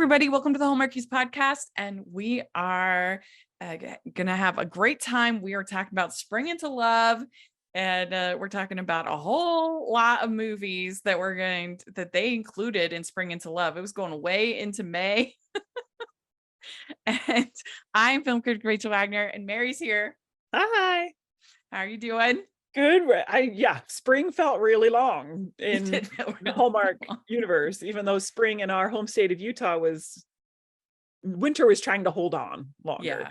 everybody. Welcome to the Hallmark podcast. And we are going to have a great time. We are talking about Spring into Love. And we're talking about a whole lot of movies that they included in Spring into Love. It was going way into May. And I'm film critic Rachel Wagner, and Mary's here. Hi. How are you doing? Good. Spring felt really long in the Hallmark universe, even though spring in our home state of Utah winter was trying to hold on longer.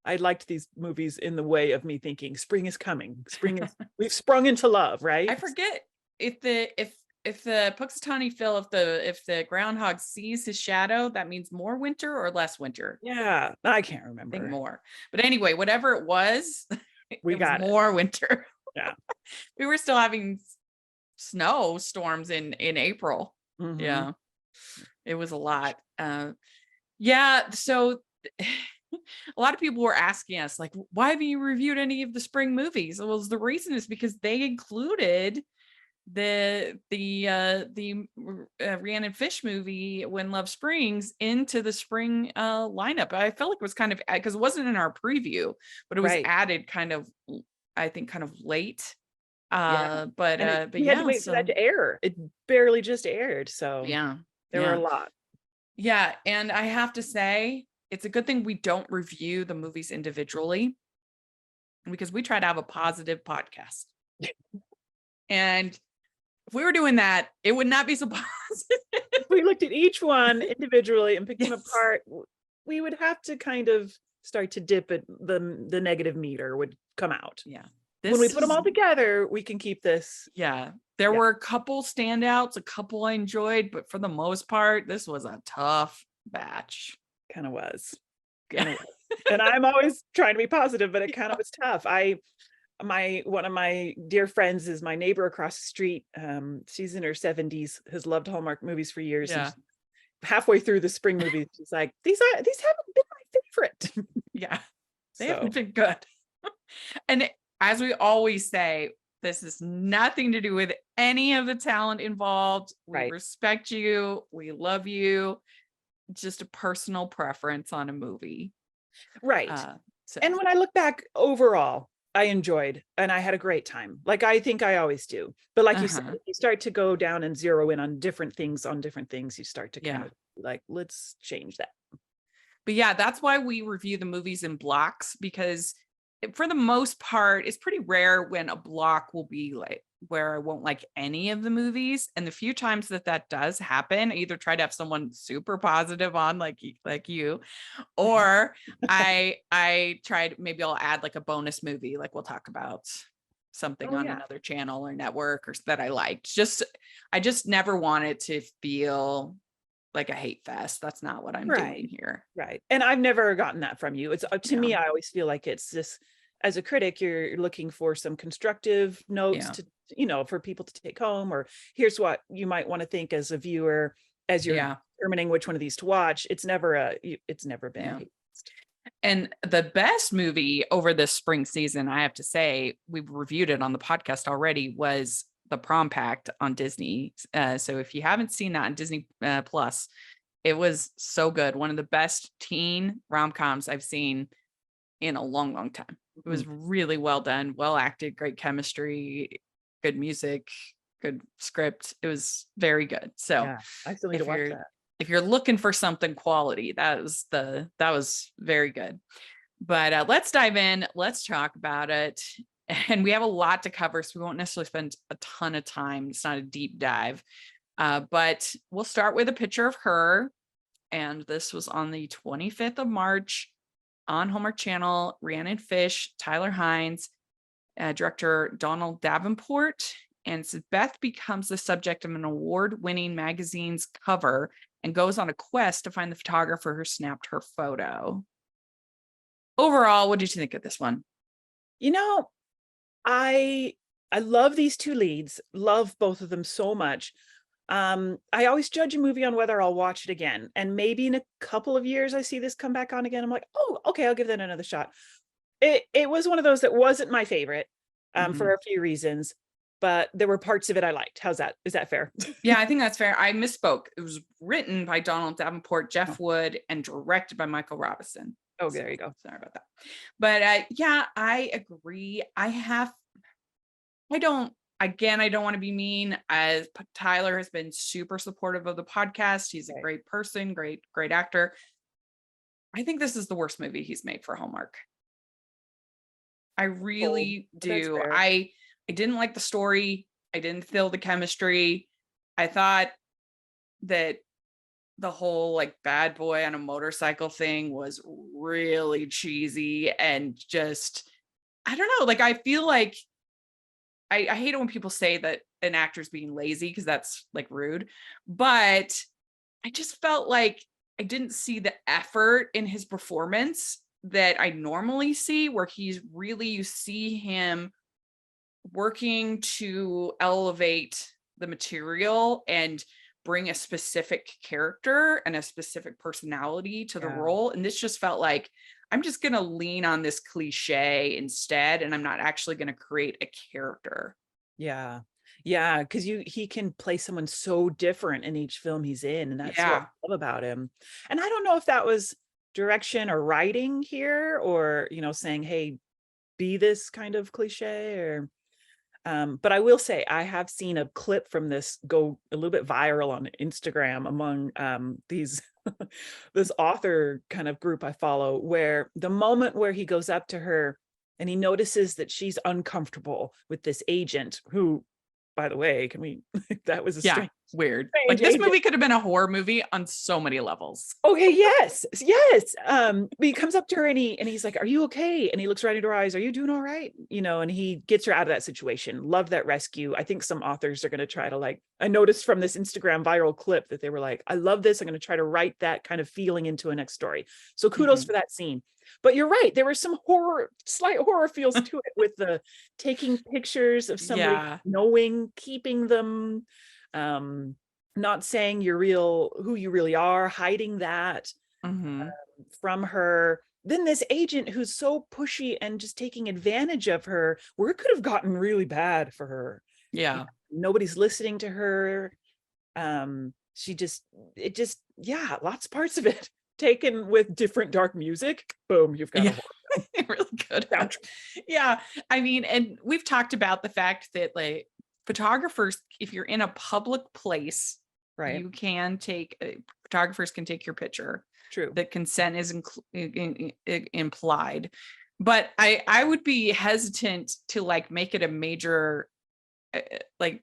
I liked these movies in the way of me thinking spring is coming. We've sprung into love, right? I forget if the Puxatawny Phil, if the groundhog sees his shadow, that means more winter or less winter. Yeah, I can't remember. I think more. But anyway, whatever it was, we got more winter. Yeah. We were still having snow storms in April. Mm-hmm. Yeah. It was a lot. So a lot of people were asking us, like, why haven't you reviewed any of the spring movies? Well, the reason is because they included the Rhiannon Fish movie When Love Springs into the spring lineup. I felt like it was kind of, because it wasn't in our preview, but it was added kind of, I think, kind of late. But you had to wait for that to air. It barely just aired, so there were a lot. Yeah, and I have to say, it's a good thing we don't review the movies individually, because we try to have a positive podcast. And if we were doing that, it would not be so positive. If we looked at each one individually and picked them apart, we would have to kind of start to dip at the negative meter would come out. Yeah. When we put them all together, we can keep this. Yeah. There were a couple standouts, a couple I enjoyed, but for the most part, this was a tough batch. Kind of was. And I'm always trying to be positive, but it kind of was tough. One of my dear friends is my neighbor across the street. She's in her 70s, has loved Hallmark movies for years. Yeah. Halfway through the spring movies, she's like, these haven't been my favorite. Yeah. They haven't been good. And as we always say, this is nothing to do with any of the talent involved. We respect you. We love you. Just a personal preference on a movie. Right. And when I look back overall, I enjoyed and I had a great time. Like I think I always do. But like you said, you start to go down and zero in on different things, you start to kind of like, let's change that. But yeah, that's why we review the movies in blocks, because for the most part, it's pretty rare when a block will be like where I won't like any of the movies. And the few times that does happen, I either try to have someone super positive on like you, or I tried, maybe I'll add like a bonus movie. Like we'll talk about something on another channel or network or that I liked. I just never want it to feel like a hate fest. That's not what I'm doing here. Right. And I've never gotten that from you. It's to me, I always feel like it's this, as a critic, you're looking for some constructive notes to, for people to take home, or here's what you might want to think as a viewer, as you're determining which one of these to watch. It's never been a hate fest. And the best movie over this spring season, I have to say, we've reviewed it on the podcast already, was The Prom Pact on Disney. So if you haven't seen that on Disney Plus, it was so good. One of the best teen rom-coms I've seen in a long, long time. It was really well done, well acted, great chemistry, good music, good script. It was very good. So I still need to watch that. If you're looking for something quality, that was very good. But let's dive in. Let's talk about it. And we have a lot to cover, so we won't necessarily spend a ton of time. It's not a deep dive, but we'll start with a picture of her. And this was on the 25th of March on Hallmark Channel. Rhiannon Fish, Tyler Hines, director Donald Davenport. And so Beth becomes the subject of an award-winning magazine's cover and goes on a quest to find the photographer who snapped her photo. Overall, what did you think of this one? I love these two leads, love both of them so much. I always judge a movie on whether I'll watch it again. And maybe in a couple of years, I see this come back on again. I'm like, oh, okay, I'll give that another shot. It was one of those that wasn't my favorite for a few reasons. but there were parts of it I liked. How's that? Is that fair? Yeah, I think that's fair. I misspoke. It was written by Donald Davenport, Oh, Jeff Wood, and directed by Michael Robinson. oh, So, there you go. sorry about that. But yeah, I agree. I don't, again, I don't want to be mean, as Tyler has been super supportive of the podcast. He's a Okay. great person, great actor. I think this is the worst movie he's made for Hallmark. I really But that's do. fair. I didn't like the story. I didn't feel the chemistry. I thought that the whole like bad boy on a motorcycle thing was really cheesy and just, I don't know. Like, I feel like I hate it when people say that an actor's being lazy, because that's like rude, but I just felt like I didn't see the effort in his performance that I normally see, where he's really, you see him working to elevate the material and bring a specific character and a specific personality to the Yeah. role. And this just felt like, I'm just going to lean on this cliche instead, and I'm not actually going to create a character. Yeah. Yeah. Because he can play someone so different in each film he's in. And that's what Yeah. I love about him. And I don't know if that was direction or writing here, or, saying, hey, be this kind of cliche, or but I will say I have seen a clip from this go a little bit viral on Instagram among these this author kind of group I follow, where the moment where he goes up to her and he notices that she's uncomfortable with this agent, who, by the way, that was a Yeah. Weird. Like, strange this agent. movie could have been a horror movie on so many levels. Okay, yes, yes. But he comes up to her and he's like, "Are you okay?" And he looks right into her eyes. "Are you doing all right?" And he gets her out of that situation. Love that rescue. I think some authors are going to try to, like, I noticed from this Instagram viral clip that they were like, "I love this. I'm going to try to write that kind of feeling into a next story." So kudos for that scene. But you're right. There were some slight horror feels to it, with the taking pictures of somebody, Yeah. knowing, keeping them, not saying who you really are, hiding that from her. Then this agent who's so pushy and just taking advantage of her, where it could have gotten really bad for her. Yeah. Nobody's listening to her. Yeah, lots of parts of it taken with different dark music. Boom, you've got a horror Really good. soundtrack. Yeah. I mean, and we've talked about the fact that, like, photographers, if you're in a public place, Right. photographers can take your picture. True. The consent is implied. But I would be hesitant to, like, make it a major, like,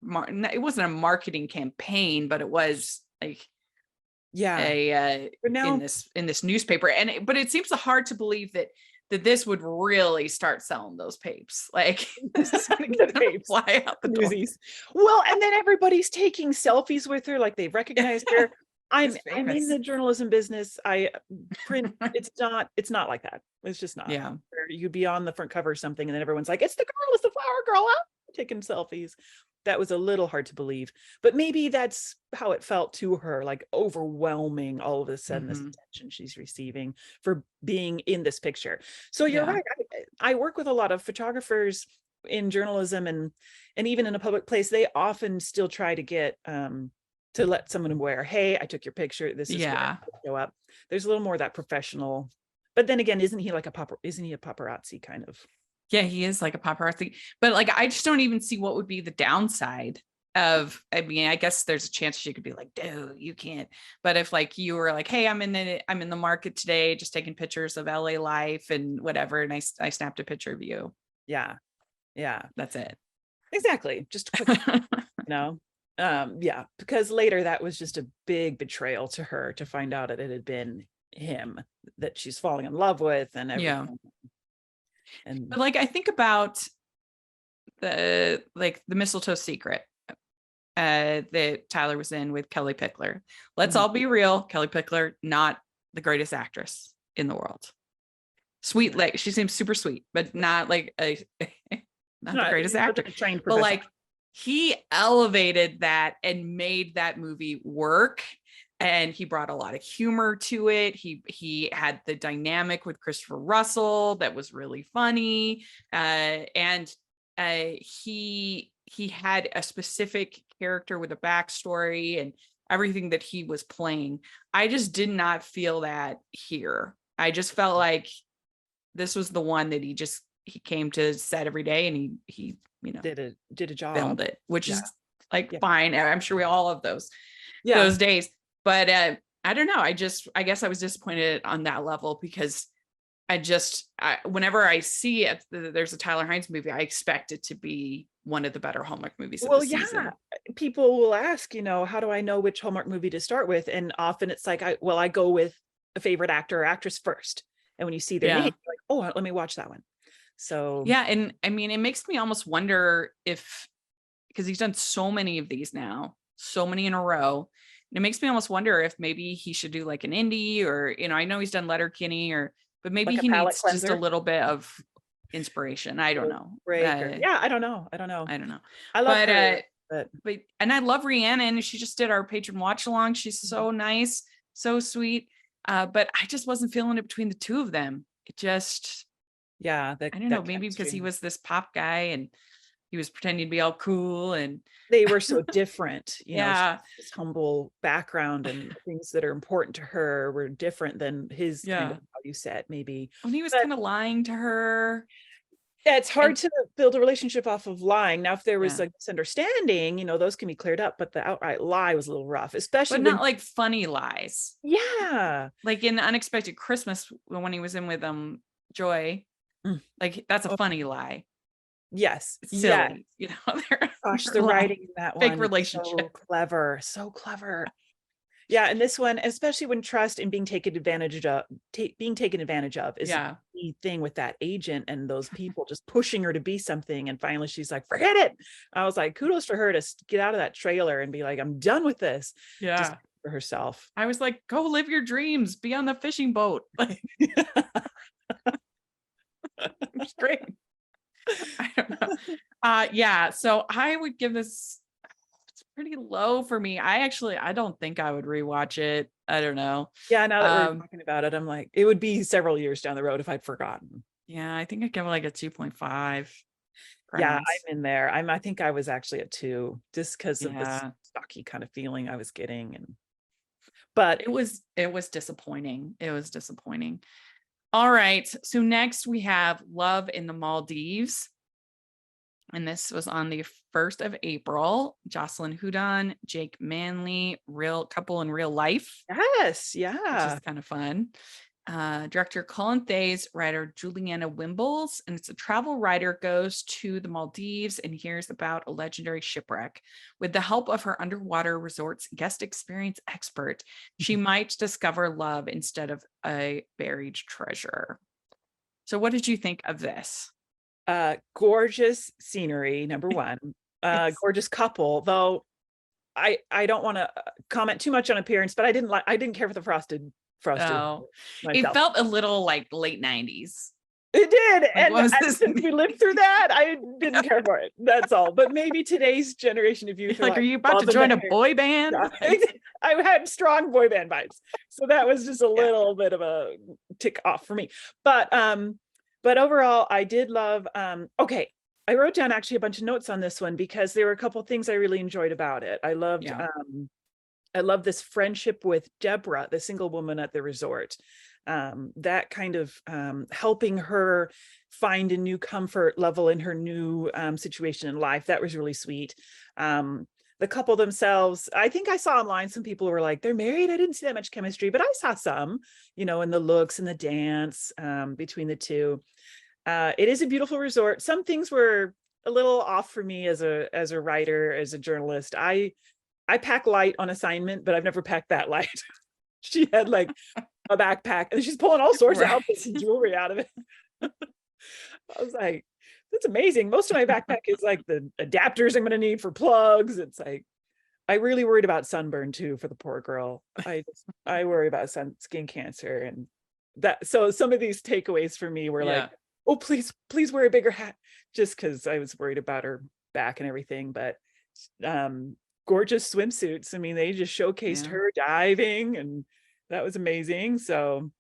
it wasn't a marketing campaign, but it was like, Yeah. But now, in this newspaper, but it seems hard to believe that this would really start selling those papes. Like, this is gonna fly out the door. newsies. Well, and then everybody's taking selfies with her, like they've recognized her. I'm in the journalism business. I print. It's not like that. It's just not. Yeah. You'd be on the front cover or something, and then everyone's like, "It's the girl, it's the flower girl," taking selfies. That was a little hard to believe, but maybe that's how it felt to her, like overwhelming all of a sudden, this attention she's receiving for being in this picture. So you're right. I work with a lot of photographers in journalism, and even in a public place, they often still try to get to let someone aware, "Hey, I took your picture. This is where I show up." There's a little more of that professional. But then again, isn't he a paparazzi kind of? Yeah, he is like a paparazzi, but, like, I just don't even see what would be the downside of, I mean, I guess there's a chance she could be like, "Dude, you can't." But if, like, you were like, "Hey, I'm in the market today, just taking pictures of LA life and whatever, and I snapped a picture of you." Yeah. Yeah. That's it. Exactly. Just a quick, yeah, because later that was just a big betrayal to her, to find out that it had been him that she's falling in love with and everything. Yeah. And But, like, I think about the Mistletoe Secret that Tyler was in with Kelly Pickler. Let's all be real. Kelly Pickler, not the greatest actress in the world. Sweet, like, she seems super sweet, but not like not the greatest actor. But, like, he elevated that and made that movie work. And he brought a lot of humor to it. He had the dynamic with Christopher Russell that was really funny. And he he had a specific character with a backstory and everything that he was playing. I just did not feel that here. I just felt like this was the one that he came to set every day and he did a job, filmed it, which is like fine. I'm sure we all have those days, but I don't know. I guess I was disappointed on that level because whenever I see it, there's a Tyler Hynes movie, I expect it to be one of the better Hallmark movies of the season. People will ask, how do I know which Hallmark movie to start with? And often it's like, I go with a favorite actor or actress first. And when you see their name, you're like, oh, let me watch that one. So yeah. And I mean, it makes me almost wonder because he's done so many of these now, so many in a row. And it makes me almost wonder if maybe he should do like an indie or, I know he's done Letterkenny but maybe like he needs just a little bit of inspiration. I don't know. I don't know. I love her, but and I love Rhiannon. She just did our patron watch along. She's so nice, so sweet. But I just wasn't feeling it between the two of them. It just, I don't know, maybe because he was this pop guy and he was pretending to be all cool and they were so different, his humble background and things that are important to her were different than his kind of, how you said, maybe. When he was kind of lying to her. Yeah, it's hard to build a relationship off of lying. Now, if there was like misunderstanding, those can be cleared up, but the outright lie was a little rough, especially not like funny lies. Yeah. Like in Unexpected Christmas when he was in with Joy, like that's a funny lie. Yes. It's silly. Gosh, the writing in that one. Fake relationship. So clever. Yeah, and this one, especially when trust and being taken advantage of is the key thing with that agent and those people just pushing her to be something. And finally she's like, forget it. I was like, kudos for her to get out of that trailer and be like, I'm done with this. Yeah. Just for herself. I was like, go live your dreams, be on the fishing boat. It's great. I don't know. So I would give this, it's pretty low for me. I don't think I would rewatch it. I don't know. Yeah, now that we're talking about it, I'm like, it would be several years down the road if I'd forgotten. Yeah, I think I'd give it like a 2.5. Yeah, I'm in there. I think I was actually at 2 just because of the stocky kind of feeling I was getting. But it was disappointing. It was disappointing. All right. So next we have Love in the Maldives. And this was on the 1st of April. Jocelyn Houdon, Jake Manley, real couple in real life. Yes. Yeah. Which is kind of fun. Director Colin Thays, writer Juliana Wimbles, and it's a travel writer goes to the Maldives and hears about a legendary shipwreck. With the help of her underwater resorts guest experience expert, she might discover love instead of a buried treasure. So what did you think of this? Gorgeous scenery, number one. Gorgeous couple, though I don't want to comment too much on appearance, but I didn't care for the frosted. Oh, it felt a little like late 90s. It did. Like, and since we lived through that, I didn't care for it. That's all. But maybe today's generation of youth are you about to join a boy band? Yeah. I had strong boy band vibes. So that was just a little bit of a tick off for me. But overall, I did love, okay. I wrote down actually a bunch of notes on this one because there were a couple of things I really enjoyed about it. I loved, I love this friendship with Deborah, the single woman at the resort. That kind of helping her find a new comfort level in her new situation in life. That was really sweet. The couple themselves, I think I saw online some people were like, they're married. I didn't see that much chemistry, but I saw some, in the looks and the dance between the two. It is a beautiful resort. Some things were a little off for me as a writer, as a journalist. I pack light on assignment, but I've never packed that light. She had like a backpack and she's pulling all sorts of outfits and jewelry out of it. I was like, that's amazing. Most of my backpack is like the adapters I'm going to need for plugs. It's like, I really worried about sunburn too for the poor girl. I worry about skin cancer and that. So some of these takeaways for me were like, oh, please wear a bigger hat, just because I was worried about her back and everything. But gorgeous swimsuits. I mean, they just showcased her diving and that was amazing. So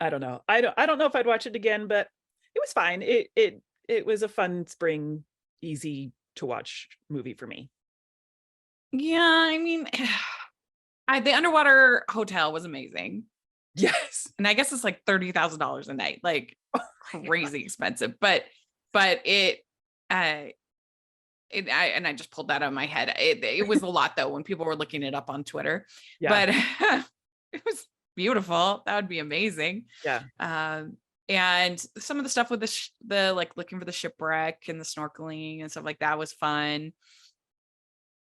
I don't know. I don't know if I'd watch it again, but it was fine. It was a fun spring, easy to watch movie for me. Yeah, I mean, the underwater hotel was amazing. Yes. And I guess it's like $30,000 a night, like crazy expensive, but it, I just pulled that out of my head. It was a lot though, when people were looking it up on Twitter, Yeah. but it was beautiful. That would be amazing. Yeah. And some of the stuff with the like looking for the shipwreck and the snorkeling and stuff like that was fun.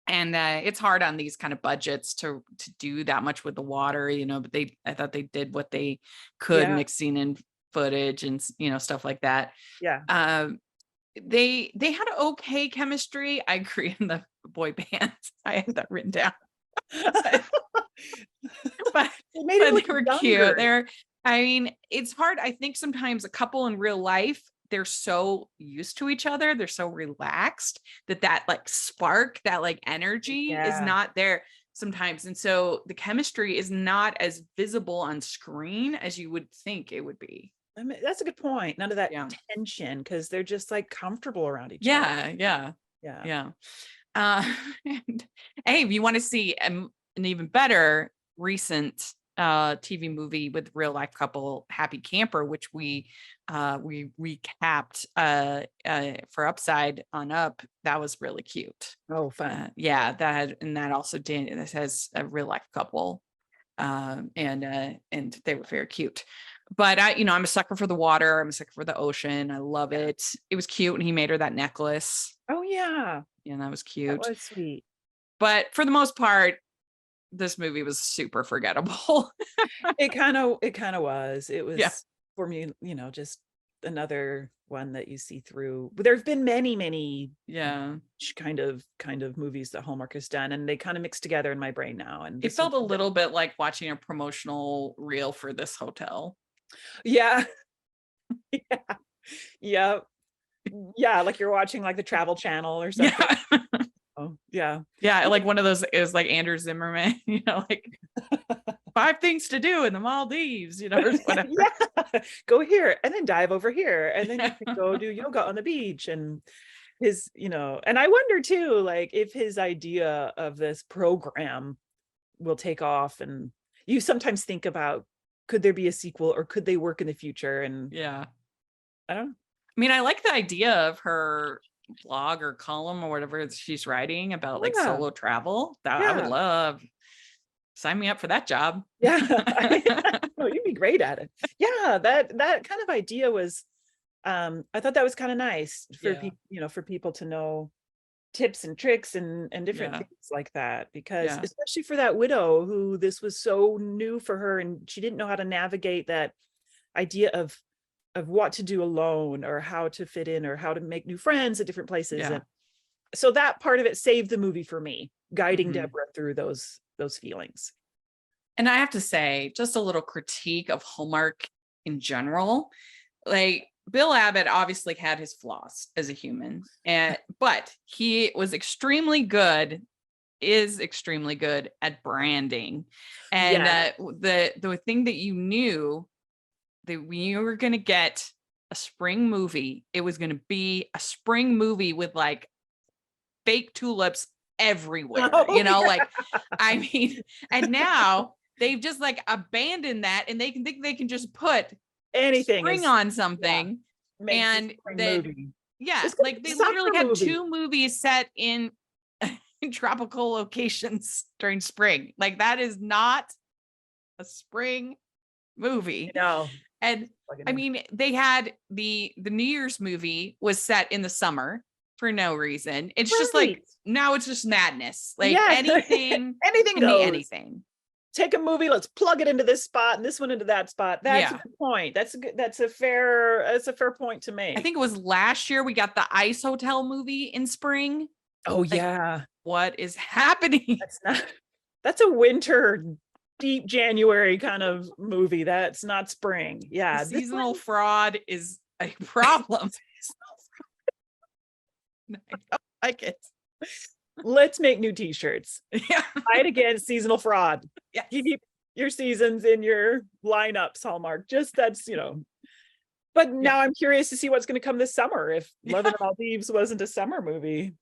And it's hard on these kind of budgets to do that much with the water, but I thought they did what they could, Yeah. mixing in footage and stuff like that. Yeah. They had okay chemistry. I agree in the boy bands. I had that written down. but they were cute. I mean, it's hard. I think sometimes a couple in real life, they're so used to each other, they're so relaxed that like spark, that like energy is not there sometimes. And so the chemistry is not as visible on screen as you would think it would be. I mean, that's a good point. None of that tension, because they're just like comfortable around each other. Yeah. And hey, if you want to see an even better recent TV movie with real life couple, Happy Camper, which we recapped for Upside on Up, that was really cute. Oh, fun. That also this has a real life couple, and they were very cute. But I'm a sucker for the water. I'm a sucker for the ocean. I love it. It was cute, and he made her that necklace. Oh yeah, that was cute. That was sweet. But for the most part, this movie was super forgettable. It kind of was. It was for me, just another one that you see through. But there've been many kind of movies that Hallmark has done, and they kind of mix together in my brain now. And it felt a little bit like watching a promotional reel for this hotel. Yeah. Yeah. Like you're watching like the Travel Channel or something. Oh, yeah. Like one of those is like Andrew Zimmerman, like 5 things to do in the Maldives, or whatever. Go here and then dive over here, and then you can go do yoga on the beach. And his, and I wonder too, like if his idea of this program will take off. And you sometimes think about, could there be a sequel, or could they work in the future? And I don't know. I mean, I like the idea of her blog or column or whatever she's writing about like solo travel. That I would love. Sign me up for that job. Oh, you'd be great at it. That kind of idea was I thought that was kind of nice for people, for people to know tips and tricks and different things like that, because especially for that widow who this was so new for her, and she didn't know how to navigate that idea of what to do alone, or how to fit in, or how to make new friends at different places. And so that part of it saved the movie for me, guiding Deborah through those feelings. And I have to say, just a little critique of Hallmark in general. Like, Bill Abbott obviously had his flaws as a human, but he was extremely good at branding. And the thing that you knew that when you were going to get a spring movie, it was going to be a spring movie with like fake tulips everywhere, like, I mean, and now they've just like abandoned that, and they can just put anything spring on something, and like they literally had 2 movies set in tropical locations during spring. Like, that is not a spring movie. And I mean, they had the New Year's movie was set in the summer for no reason. It's just like, now it's just madness. Like anything goes. Anything. Take a movie, let's plug it into this spot and this one into that spot. That's a good point. That's a fair point to make. I think it was last year we got the Ice Hotel movie in spring. Oh, like, what is happening? That's a winter, deep January kind of movie. That's not spring. The seasonal fraud is a problem. I don't like it. Let's make new t-shirts. Fight against seasonal fraud. Keep your seasons in your lineups, Hallmark. But now I'm curious to see what's going to come this summer. If Love in the Maldives wasn't a summer movie.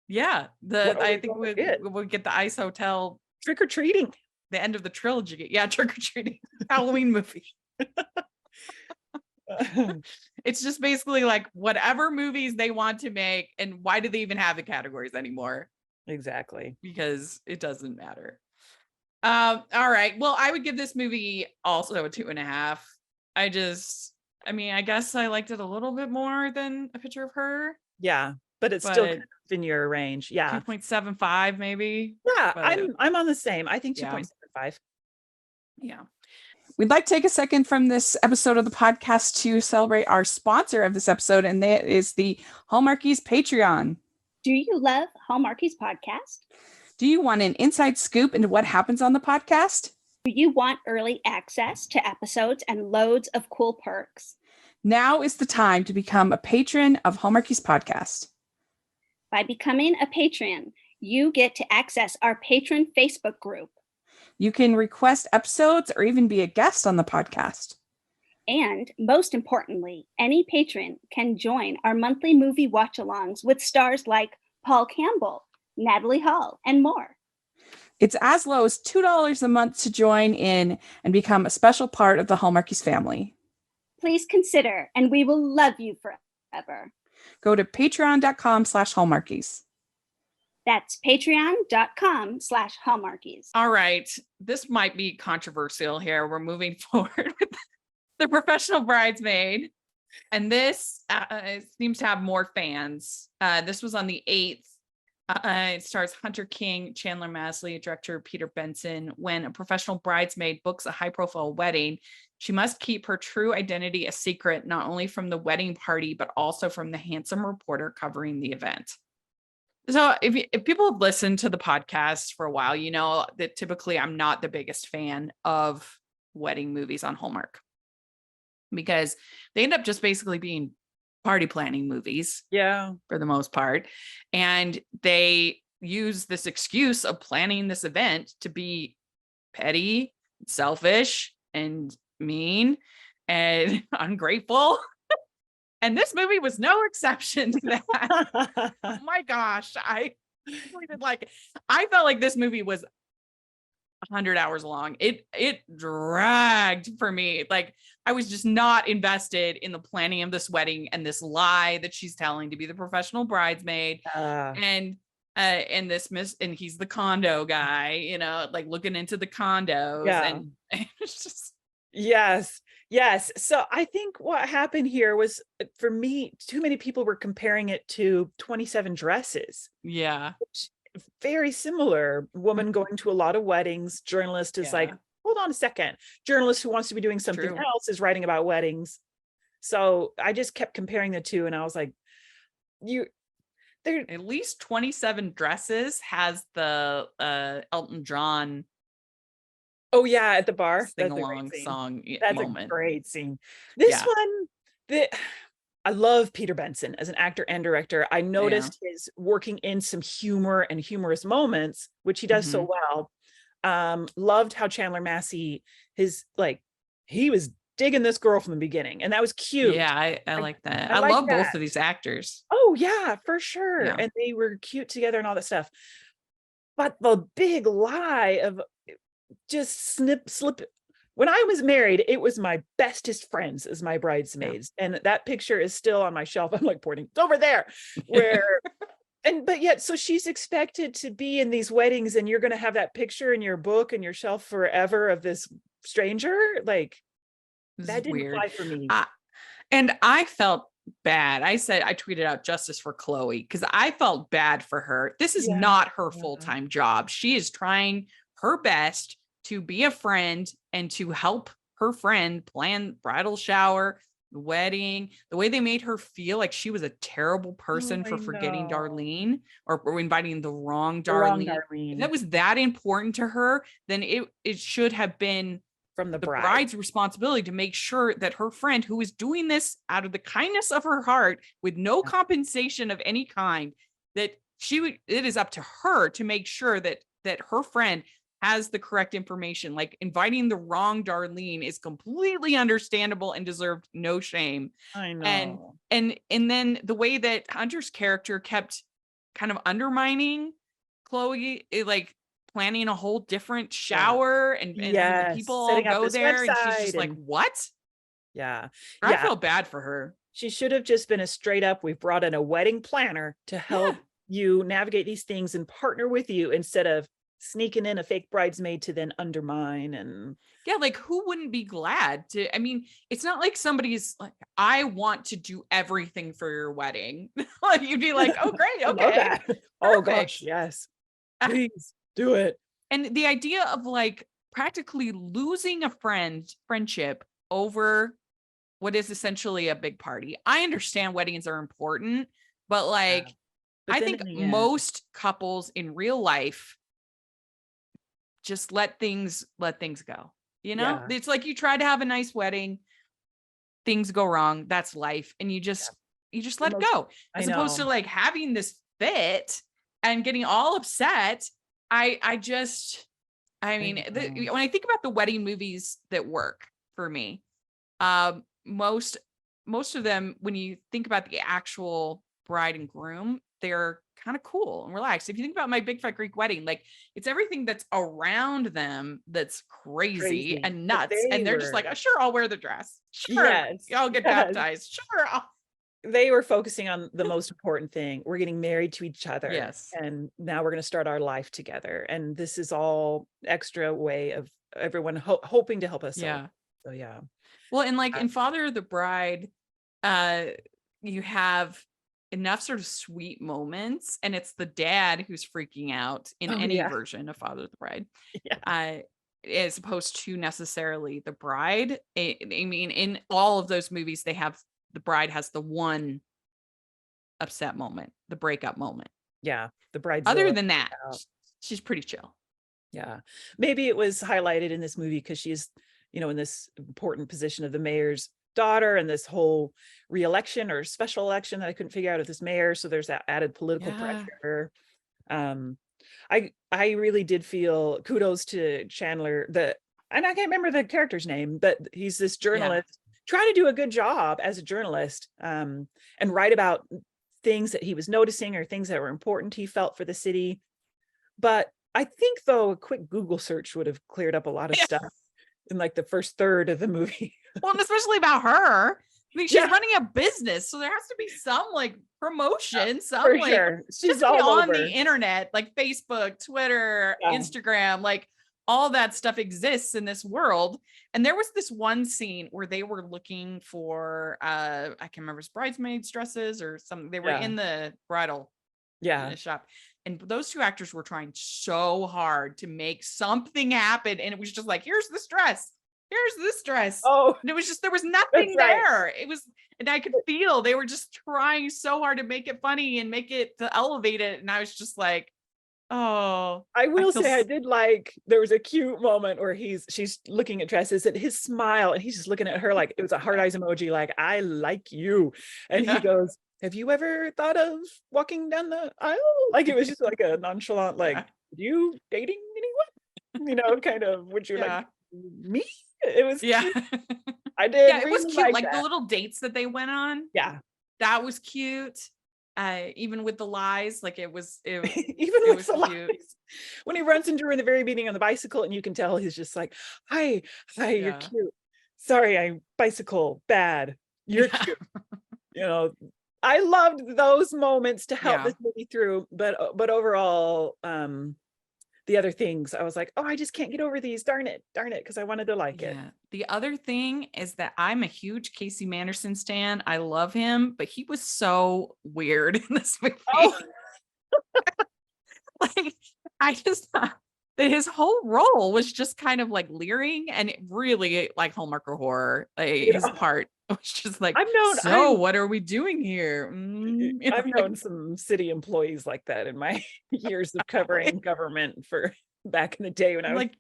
Yeah. I think we'll get the Ice Hotel trick or treating. The end of the trilogy. Yeah, trick or treating Halloween movie. It's just basically like whatever movies they want to make, and why do they even have the categories anymore? Exactly. Because it doesn't matter. All right. Well, I would give this movie also a 2.5. I guess I liked it a little bit more than A Picture of Her. Yeah, but it's still kind of in your range. Yeah. 2.75 maybe. Yeah, I'm on the same. I think 2.75. Yeah. We'd like to take a second from this episode of the podcast to celebrate our sponsor of this episode, and that is the Hallmarkies Patreon. Do you love Hallmarkies podcast? Do you want an inside scoop into what happens on the podcast? Do you want early access to episodes and loads of cool perks? Now is the time to become a patron of Hallmarkies podcast. By becoming a patron, you get to access our patron Facebook group. You can request episodes or even be a guest on the podcast. And most importantly, any patron can join our monthly movie watch-alongs with stars like Paul Campbell, Natalie Hall, and more. It's as low as $2 a month to join in and become a special part of the Hallmarkies family. Please consider, and we will love you forever. Go to patreon.com/Hallmarkies. That's patreon.com/Hallmarkies. All right. This might be controversial here. We're moving forward with The Professional Bridesmaid. And this seems to have more fans. This was on the 8th. It stars Hunter King, Chandler Masley, director Peter Benson. When a professional bridesmaid books a high-profile wedding, she must keep her true identity a secret, not only from the wedding party, but also from the handsome reporter covering the event. So if people have listened to the podcast for a while, you know that typically I'm not the biggest fan of wedding movies on Hallmark, because they end up just basically being party planning movies. Yeah. For the most part. And they use this excuse of planning this event to be petty, selfish, and mean, and ungrateful. And this movie was no exception to that. Oh my gosh. I felt like this movie was 100 hours long. It dragged for me. Like, I was just not invested in the planning of this wedding and this lie that she's telling to be the professional bridesmaid. And he's the condo guy, you know, like looking into the condos. Yeah. And it's just Yes. So I think what happened here was, for me, too many people were comparing it to 27 Dresses. Yeah. Very similar. Woman going to a lot of weddings. Journalist is like, hold on a second. Journalist who wants to be doing something else is writing about weddings. So I just kept comparing the two, and I was like, there at least 27 Dresses has the Elton John. Oh yeah, at the bar. Sing along song. That's moment. A great scene. This one, I love Peter Benson as an actor and director. I noticed his working in some humor and humorous moments, which he does so well. Loved how Chandler Massey, he was digging this girl from the beginning, and that was cute. Yeah, I like that. I love both of these actors. Oh yeah, for sure. Yeah. And they were cute together and all that stuff. But the big lie of just slip. When I was married, it was my bestest friends as my bridesmaids. Yeah. And that picture is still on my shelf. I'm like pointing, it's over there. But yet, so she's expected to be in these weddings, and you're going to have that picture in your book and your shelf forever of this stranger. Like, that didn't fly for me. And I felt bad. I tweeted out justice for Chloe, because I felt bad for her. This is not her full-time job. She is trying her best to be a friend and to help her friend plan bridal shower, wedding. The way they made her feel like she was a terrible person for forgetting Darlene or inviting the wrong Darlene. If that was that important to her, then it should have been from the bride's responsibility to make sure that her friend, who is doing this out of the kindness of her heart with no compensation of any kind, that it is up to her to make sure that her friend has the correct information. Like, inviting the wrong Darlene is completely understandable and deserved no shame. I know. And then the way that Hunter's character kept kind of undermining Chloe, like planning a whole different shower and having the people all setting up go this there. And she's website just like, and what? yeah. I feel bad for her. She should have just been a straight up, we've brought in a wedding planner to help you navigate these things and partner with you, instead of sneaking in a fake bridesmaid to then undermine. And Yeah, like who wouldn't be glad to? I mean, it's not like somebody's like, I want to do everything for your wedding. Like you'd be like, oh, great, I love okay. that. Oh Perfect. gosh, yes. Please do it. And the idea of like practically losing a friendship over what is essentially a big party. I understand weddings are important, but like, But I then think in the end, most couples in real life just let things go. You know, Yeah. it's like you try to have a nice wedding, things go wrong. That's life. And you just let it go, I as opposed to know. like having this fit and getting all upset. I mean, when I think about the wedding movies that work for me, most of them, when you think about the actual bride and groom, they're kind of cool and relaxed. If you think about My Big Fat Greek Wedding, like it's everything that's around them that's crazy and But nuts, and they're just like, oh, sure, I'll wear the dress. Sure, yes, I'll get baptized. Sure, they were focusing on the most important thing. We're getting married to each other. Yes. And now we're going to start our life together. And this is all extra way of everyone hoping to help us. Yeah. So yeah. Well, and like in Father of the Bride, you have enough sort of sweet moments, and it's the dad who's freaking out in any version of Father of the Bride. Yeah. As opposed to necessarily the bride. I mean, in all of those movies, the bride has the one upset moment, the breakup moment. Yeah. The bride's other than that, she's pretty chill. Yeah. Maybe it was highlighted in this movie because she's, in this important position of the mayor's daughter, and this whole re-election or special election that I couldn't figure out of this mayor. So there's that added political pressure. I really did feel kudos to Chandler, and I can't remember the character's name, but he's this journalist trying to do a good job as a journalist, and write about things that he was noticing or things that were important he felt for the city. But I think though a quick Google search would have cleared up a lot of stuff in like the first third of the movie. Well, and especially about her. I mean, she's running a business, so there has to be some like promotion, some for like sure. She's just all on over the internet, like Facebook, Twitter, Instagram, like all that stuff exists in this world. And there was this one scene where they were looking for I can't remember, bridesmaids dresses or something. They were in the bridal shop. And those two actors were trying so hard to make something happen. And it was just like, here's this dress. Here's this dress. Oh, and it was just, there was nothing there. It was, and I could feel they were just trying so hard to make it funny and make it, to elevate it. And I was just like, oh, I will say I did like, there was a cute moment where she's looking at dresses and his smile, and he's just looking at her like it was a heart eyes emoji, like, I like you. And he goes, have you ever thought of walking down the aisle? Like it was just like a nonchalant, like, you dating anyone? Kind of, would you like me? It was cute. I did. Yeah, it was cute. Like the little dates that they went on. Yeah. That was cute. Even with the lies, like it was even with the lies. When he runs into her in the very beginning on the bicycle, and you can tell he's just like, hi, you're cute. Sorry, I bicycle bad. You're cute. I loved those moments to help this movie through, but overall, the other things I was like, oh, I just can't get over these. Darn it, because I wanted to like it. The other thing is that I'm a huge Casey Manderson stan. I love him, but he was so weird in this movie. Like I just thought that his whole role was just kind of like leering, and it really like Hallmark or horror. Like, his part was just like, what are we doing here? I've known some city employees like that in my years of covering government for back in the day when I was like,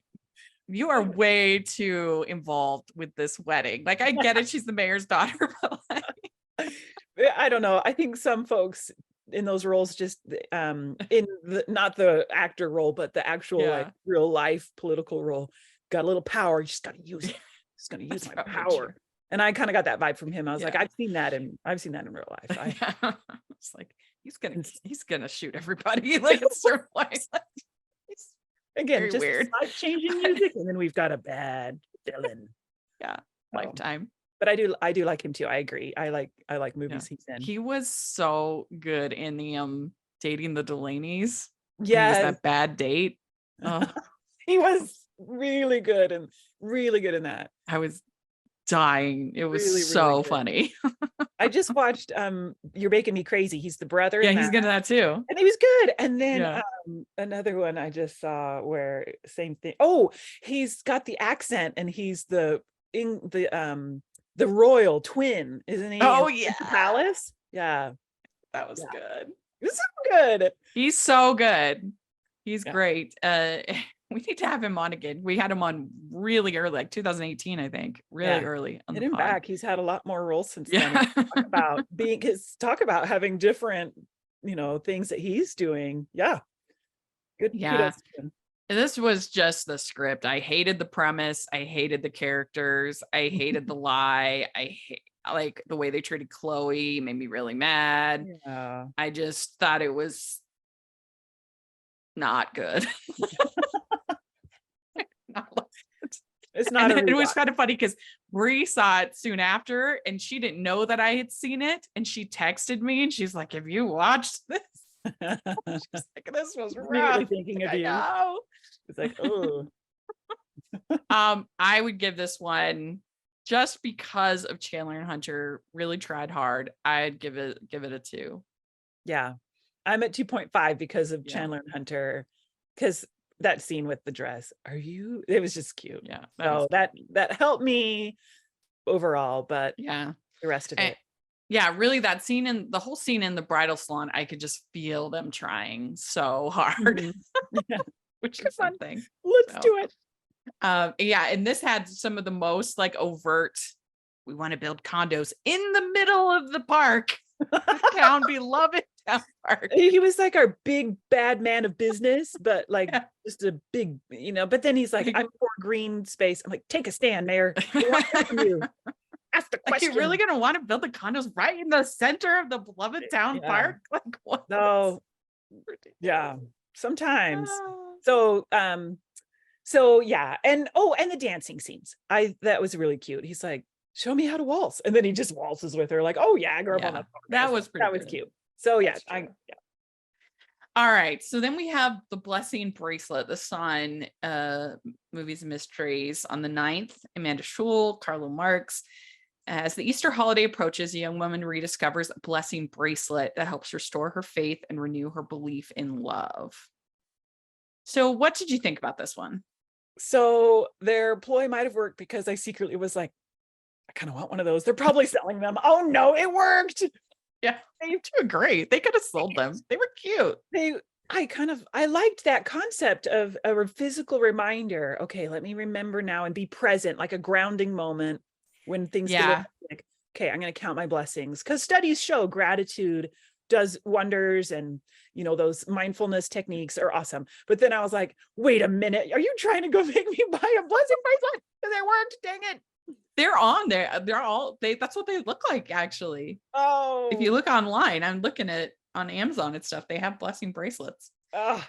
you are way too involved with this wedding. Like, I get it, she's the mayor's daughter, but like, I don't know. I think some folks in those roles just not the actor role, but the actual like real life political role, got a little power. You just got to use it. Just going to use my power. True. And I kind of got that vibe from him. I was like, I've seen that in real life. It's like, he's gonna shoot everybody. Like it's sort of like again, very just weird. Changing music, and then we've got a bad villain. Yeah, Lifetime. But I do like him too. I agree. I like movies he's in. He was so good in the Dating the Delaney's. Yeah, he was that bad date. Oh. He was really good in that. I was dying. It was Really, so really funny. I just watched You're Making Me Crazy. He's the brother. Yeah, he's good at that too. And he was good. And then another one I just saw where same thing. Oh, he's got the accent, and he's the royal twin, isn't he? Oh, in yeah. the palace. Yeah, That was good. It was so good. He's so good. He's great. We need to have him on again. We had him on really early, like 2018, I think. Really early on Get the him pod. back. He's had a lot more roles since then. Talk about having different, things that he's doing. Yeah. Good. Yeah. This was just the script. I hated the premise. I hated the characters. I hated the lie. I hate like the way they treated Chloe, made me really mad. Yeah. I just thought it was not good. It's not. It was kind of funny because Bree saw it soon after, and she didn't know that I had seen it, and she texted me, and she's like, "Have you watched this?" She's like, "This was rough." Thinking of you. It's like, oh. I would give this one, just because of Chandler and Hunter really tried hard, I'd give it a 2. Yeah, I'm at 2.5 because of Chandler and Hunter, because that scene with the dress. It was just cute. Yeah. That helped me overall, but the rest of it. Yeah, really that scene, and the whole scene in the bridal salon, I could just feel them trying so hard. Mm-hmm. Yeah. Which is something. Let's do it. And this had some of the most like overt, we want to build condos in the middle of the park. Town, beloved town park. He was like our big bad man of business, but like just a big, but then he's like, I'm for green space. I'm like, take a stand, Mayor. You. Ask the question. Are you really going to want to build the condos right in the center of the beloved town park? Like what? No. Yeah, sometimes. So yeah. And the dancing scenes. That was really cute. He's like, show me how to waltz. And then he just waltzes with her like, oh yeah, girl. Yeah, that was cute. So yeah. All right. So then we have the Blessing Bracelet, the Sun, movies and mysteries on the 9th. Amanda Schul, Carlo Marx. As the Easter holiday approaches, a young woman rediscovers a blessing bracelet that helps restore her faith and renew her belief in love. So what did you think about this one? So their ploy might have worked, because I secretly was like, I kind of want one of those. They're probably selling them. Oh no, it worked. Yeah, they do great. They could have sold them. They were cute. I liked that concept of a physical reminder. Okay, let me remember now and be present, like a grounding moment when things get like, okay, I'm going to count my blessings, because studies show gratitude does wonders, and those mindfulness techniques are awesome. But then I was like, wait a minute, are you trying to go make me buy a blessing bracelet? And they worked. Dang it. They're on there. That's what they look like, actually. Oh, if you look online, I'm looking at on Amazon and stuff, they have blessing bracelets. Oh,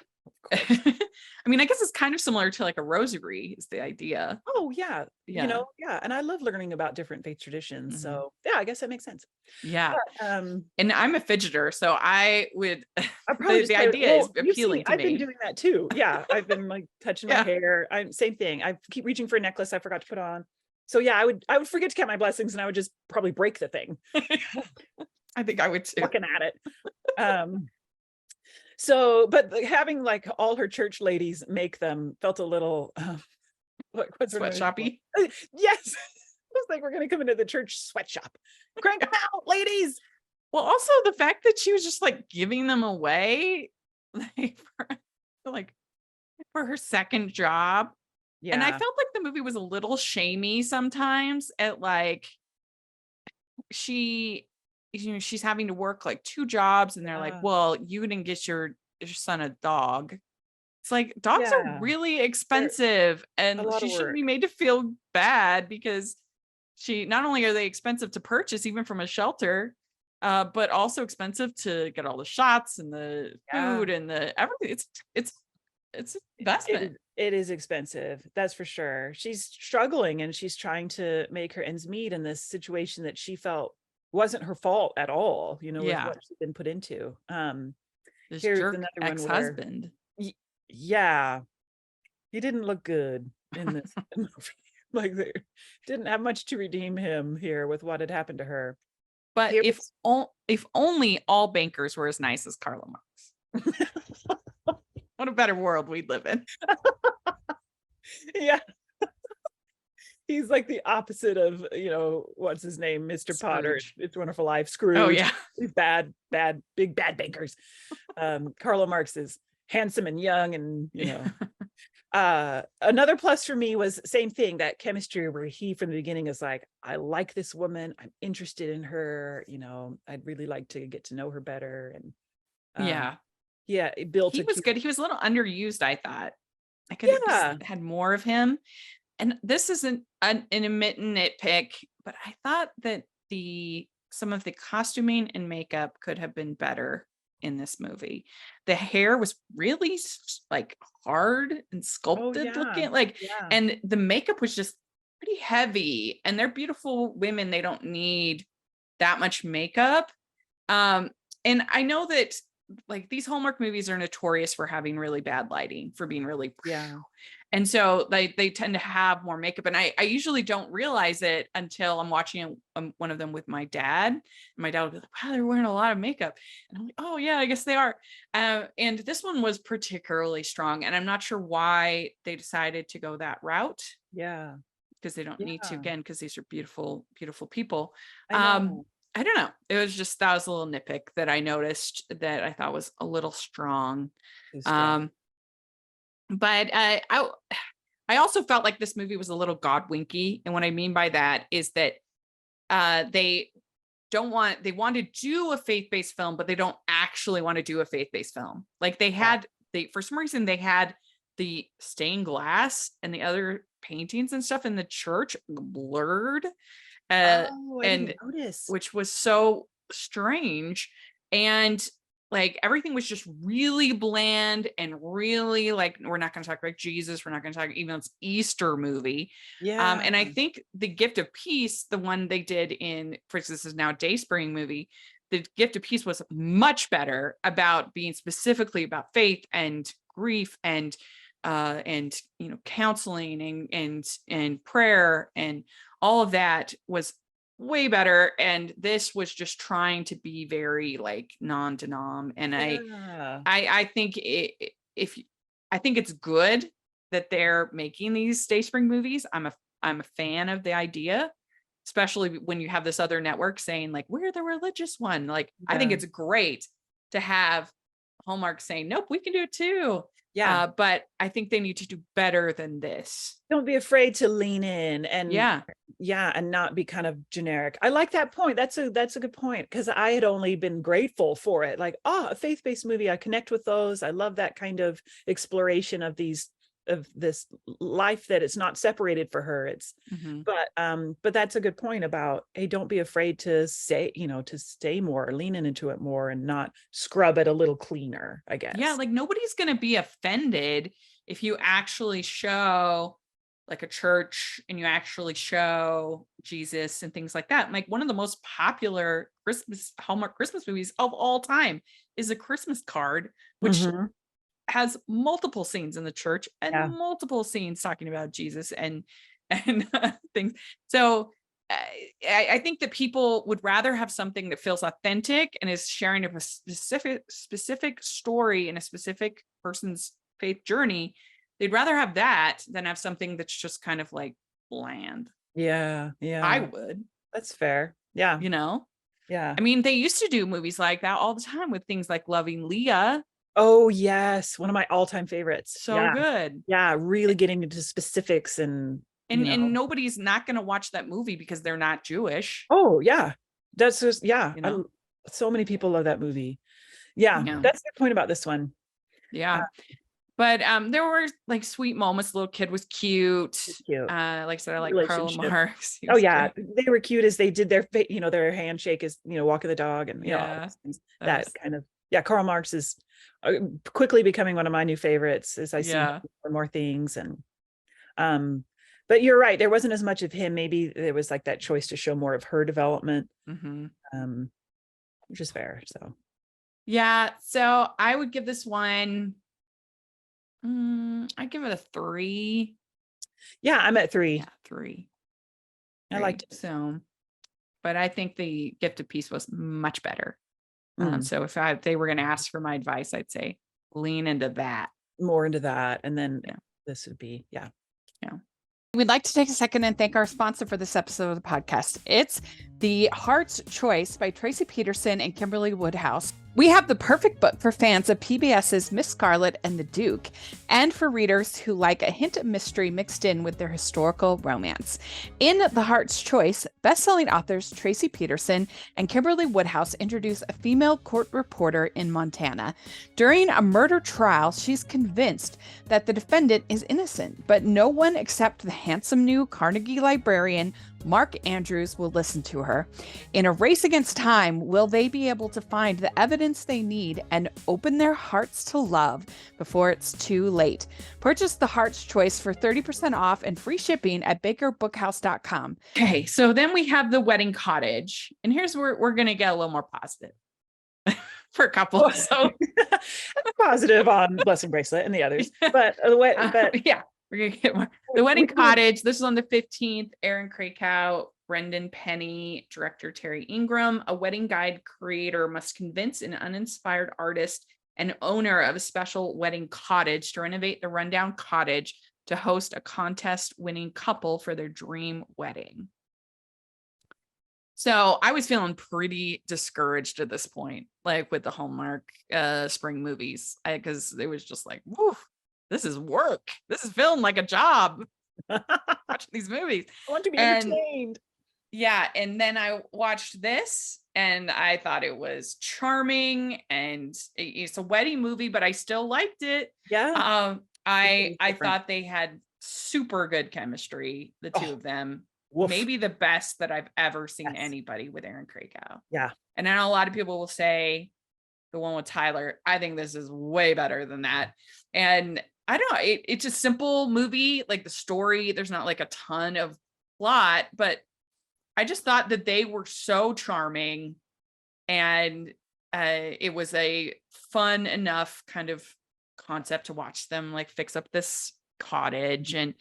I mean, I guess it's kind of similar to like a rosary is the idea. Oh yeah. And I love learning about different faith traditions. Mm-hmm. So yeah, I guess that makes sense. Yeah. But, and I'm a fidgeter, so I would the idea is appealing to me. I've been doing that too. Yeah. I've been like touching my hair. Same thing. I keep reaching for a necklace I forgot to put on. So yeah, I would forget to count my blessings, and I would just probably break the thing. I think I would too. Looking at it. So, but having like all her church ladies make them felt a little what's sweatshoppy? Yes. It was like, we're gonna come into the church sweatshop. Crank them out, ladies. Well, also the fact that she was just like giving them away for her second job. Yeah. And I felt like the movie was a little shamey sometimes at like she's having to work like 2 jobs, and they're like, well, you didn't get your son a dog. It's like, dogs are really expensive, and she shouldn't be made to feel bad, because not only are they expensive to purchase even from a shelter, but also expensive to get all the shots and the food and the everything. It's investment. It is expensive. That's for sure. She's struggling and she's trying to make her ends meet in this situation that she felt wasn't her fault at all, with what she'd been put into. This Here's jerk another ex-husband. He didn't look good in this movie. Like, they didn't have much to redeem him here with what had happened to her. But if only all bankers were as nice as Carla Marks. What a better world we'd live in. Yeah. He's like the opposite of, what's his name? Mr. Scrooge. Potter. It's Wonderful Life. Scrooge. Oh, yeah. These big bad bankers. Carla Marks is handsome and young and, another plus for me was same thing, that chemistry where he from the beginning is like, I like this woman. I'm interested in her. I'd really like to get to know her better. And it built. He was good. He was a little underused, I thought. I could have had more of him. And this isn't an intermittent nitpick, but I thought that some of the costuming and makeup could have been better in this movie. The hair was really like hard and sculpted looking, and the makeup was just pretty heavy. And they're beautiful women. They don't need that much makeup. And I know that like these Hallmark movies are notorious for having really bad lighting, for being really and so they tend to have more makeup, and I usually don't realize it until I'm watching one of them with my dad, and my dad will be like, wow, they're wearing a lot of makeup, and I'm like, oh yeah, I guess they are. And this one was particularly strong, and I'm not sure why they decided to go that route, because they don't need to, again, because these are beautiful people. I don't know. It was just, that was a little nitpick that I noticed that I thought was a little strong. But I also felt like this movie was a little God-winky. And what I mean by that is that they want to do a faith-based film, but they don't actually want to do a faith-based film. Like for some reason, they had the stained glass and the other paintings and stuff in the church blurred. I didn't notice. Which was so strange, and like everything was just really bland and really like, we're not going to talk about Jesus, we're not going to talk, even it's Easter movie. And I think the Gift of Peace, the one they did in, for instance, this is now Dayspring movie, the Gift of Peace was much better about being specifically about faith and grief and counseling and prayer, and all of that was way better. And this was just trying to be very like non-denom. And I think I think it's good that they're making these Dayspring movies. I'm a fan of the idea, especially when you have this other network saying like, we're the religious one. Like, I think it's great to have Hallmark saying, nope, we can do it too. But I think they need to do better than this. Don't be afraid to lean in and and not be kind of generic. I like that point. That's a good point, because I had only been grateful for it. Like, a faith-based movie. I connect with those. I love that kind of exploration of this life that it's not separated for her. It's but that's a good point about, hey, don't be afraid to say, to stay more, lean into it more, and not scrub it a little cleaner, I guess. Like nobody's going to be offended if you actually show like a church and you actually show Jesus and things like that. Like one of the most popular Hallmark Christmas movies of all time is A Christmas Card, which has multiple scenes in the church and multiple scenes talking about Jesus and things. So I think that people would rather have something that feels authentic and is sharing a specific story in a specific person's faith journey. They'd rather have that than have something that's just kind of like bland. I would. That's fair. Yeah. I mean, they used to do movies like that all the time with things like Loving Leah. Oh yes, one of my all-time favorites. So good. Really getting into specifics and nobody's not going to watch that movie because they're not Jewish. Oh yeah, that's just so many people love that movie. That's the point about this one. But there were like sweet moments. The little kid was cute. Cute. Like I said, I like Carl and Relationship. Marks. He Oh was yeah, great. they were cute as they did their handshake as walking the dog and all Yeah, those things. that That was- kind of Karl Marx is quickly becoming one of my new favorites as I see Yeah. more things. And but you're right, there wasn't as much of him. Maybe there was like that choice to show more of her development, which is fair. So yeah, so I would give this one. I'd give it a 3. yeah, I'm at 3. Yeah, 3. I liked it. So, but I think the Gift of Peace was much better. Mm. So if they were going to ask for my advice, I'd say lean into that. More into that, and then this would be Yeah. We'd like to take a second and thank our sponsor for this episode of the podcast. It's The Heart's Choice by Tracy Peterson and Kimberly Woodhouse. We have the perfect book for fans of PBS's Miss Scarlet and the Duke, and for readers who like a hint of mystery mixed in with their historical romance. In The Heart's Choice, best-selling authors Tracy Peterson and Kimberly Woodhouse introduce a female court reporter in Montana. During a murder trial, she's convinced that the defendant is innocent, but no one except the handsome new Carnegie librarian Mark Andrews will listen to her. In a race against time, will they be able to find the evidence they need and open their hearts to love before it's too late? Purchase The Heart's Choice for 30% off and free shipping at bakerbookhouse.com. Okay, so then we have The Wedding Cottage. And here's where we're going to get a little more positive for a couple. So positive on Blessing Bracelet and the others. But yeah. We're gonna get more. The Wedding Cottage. This is on the 15th. Aaron Krakow, Brendan Penny, director Terry Ingram. A wedding guide creator must convince an uninspired artist and owner of a special wedding cottage to renovate the rundown cottage to host a contest-winning couple for their dream wedding. So I was feeling pretty discouraged at this point, like with the Hallmark spring movies, because it was just like, woo. This is work. This is feeling like a job watching these movies. I want to be entertained. Yeah. And then I watched this and I thought it was charming, and it's a wedding movie, but I still liked it. Yeah. I thought they had super good chemistry, the two of them. Woof. Maybe the best that I've ever seen anybody with Aaron Krakow. Yeah. And I know a lot of people will say the one with Tyler. I think this is way better than that. And I don't know, it's a simple movie, like the story, there's not like a ton of plot, but I just thought that they were so charming, and it was a fun enough kind of concept to watch them like fix up this cottage, and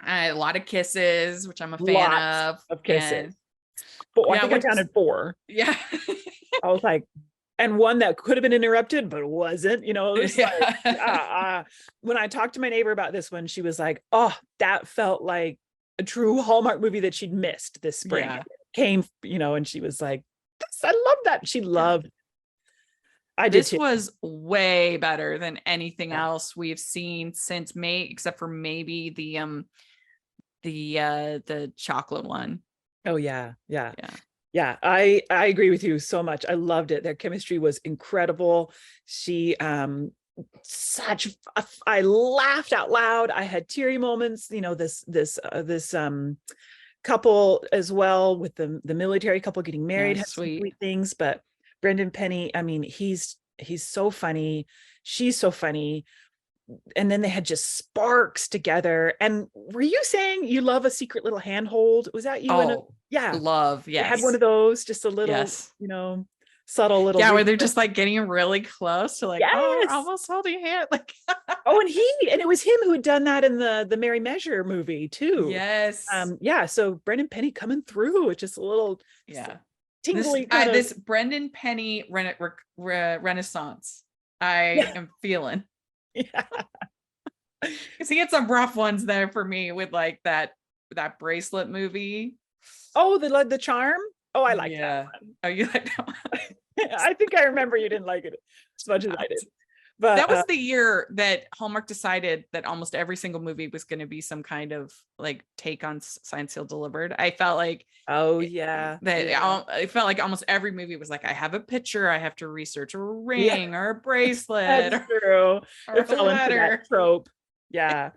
a lot of kisses, which I'm a fan of kisses. And, I think I counted 4. Yeah. I was like, and one that could have been interrupted, but wasn't, it was like, when I talked to my neighbor about this one, she was like, oh, that felt like a true Hallmark movie that she'd missed this spring. Yeah. Came, and she was like, I love that. She loved. This was way better than anything else we've seen since May, except for maybe the chocolate one. Oh yeah. Yeah, I agree with you so much. I loved it. Their chemistry was incredible. She I laughed out loud. I had teary moments, this couple as well, with the military couple getting married, had sweet things. But Brendan Penny, I mean, he's so funny. She's so funny. And then they had just sparks together. And were you saying you love a secret little handhold? Was that you? Love. Yes. I had one of those, just a little, subtle little. Yeah, where they're just like getting really close to like, oh, almost holding hand. Like, and it was him who had done that in the Mary Measure movie too. Yes. So Brendan Penny coming through. It's just a little, tingly. This Brendan Penny renaissance. I am feeling. Yeah. Because he had some rough ones there for me with like that bracelet movie. Oh, the charm. Oh, I like that one. Oh, you like that one? I think I remember you didn't like it as much as I did. But that was the year that Hallmark decided that almost every single movie was going to be some kind of like take on Signed, Sealed, Delivered. I felt like I felt like almost every movie was like, I have a picture, I have to research a ring or a bracelet. That's true. Or It fell into letter. that trope. Yeah.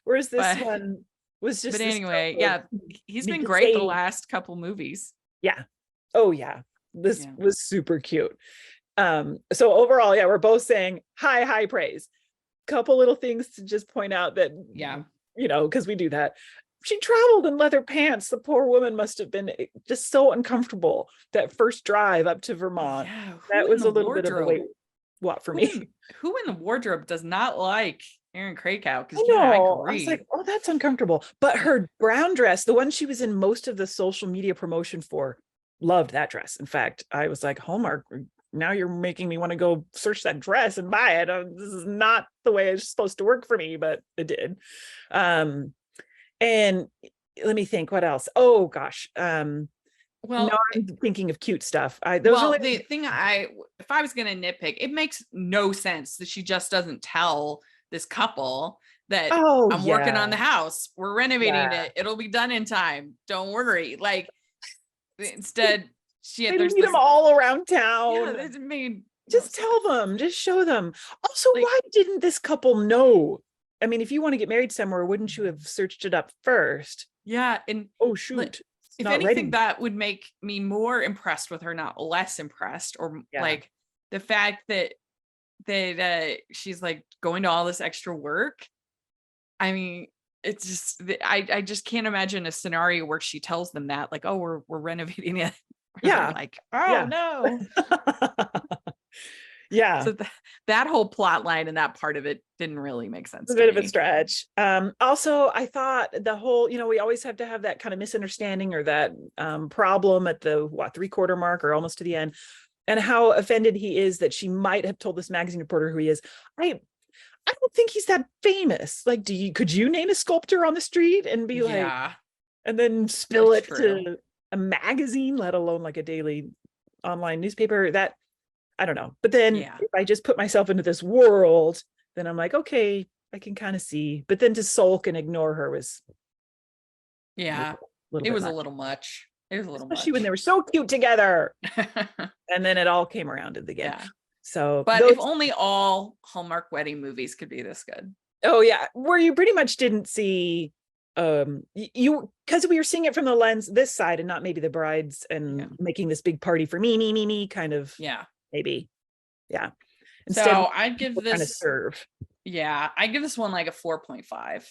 Whereas this But- one was just. But anyway, he's been to great the say- last couple movies. Yeah. Oh yeah. This was super cute. So overall, we're both saying high praise. Couple little things to just point out that, because we do that. She traveled in leather pants. The poor woman must have been just so uncomfortable that first drive up to Vermont. Yeah, that was a little bit of a wait. What for me? Who in the wardrobe does not like Erin Krakow? Because I agree. was like, oh, that's uncomfortable. But her brown dress, the one she was in most of the social media promotion for, loved that dress. In fact, I was like, Hallmark, now you're making me want to go search that dress and buy it. This is not the way it's supposed to work for me, but it did. And let me think, what else? Oh gosh. Well, now I'm thinking of cute stuff. The thing if I was going to nitpick, it makes no sense that she just doesn't tell this couple that I'm working on the house. We're renovating it. It'll be done in time. Don't worry. Like instead, they meet them all around town. Just tell them, just show them. Also, why didn't this couple know? I mean, if you want to get married somewhere, wouldn't you have searched it up first? Yeah. And oh shoot. If anything, that would make me more impressed with her, not less impressed, or like the fact that she's like going to all this extra work. I mean, it's just, I just can't imagine a scenario where she tells them that, like, oh, we're renovating it. Yeah. Like, oh no. Yeah. So that whole plot line and that part of it didn't really make sense. It's a bit of a stretch. Also, I thought the whole, we always have to have that kind of misunderstanding or that problem at the 3/4 mark or almost to the end, and how offended he is that she might have told this magazine reporter who he is. I don't think he's that famous. Like, could you name a sculptor on the street and be like, and then spill it to a magazine, let alone like a daily online newspaper? That, I don't know. But then if I just put myself into this world, then I'm like, okay, I can kind of see. But then to sulk and ignore her was it was a little much. It was a little especially when they were so cute together. And then it all came around in the end. So, but if only all Hallmark wedding movies could be this good. Oh yeah, where you pretty much didn't see because we were seeing it from the lens this side and not maybe the brides and making this big party for me kind of maybe instead so I'd give this kind of serve I'd give this one like a 4.5.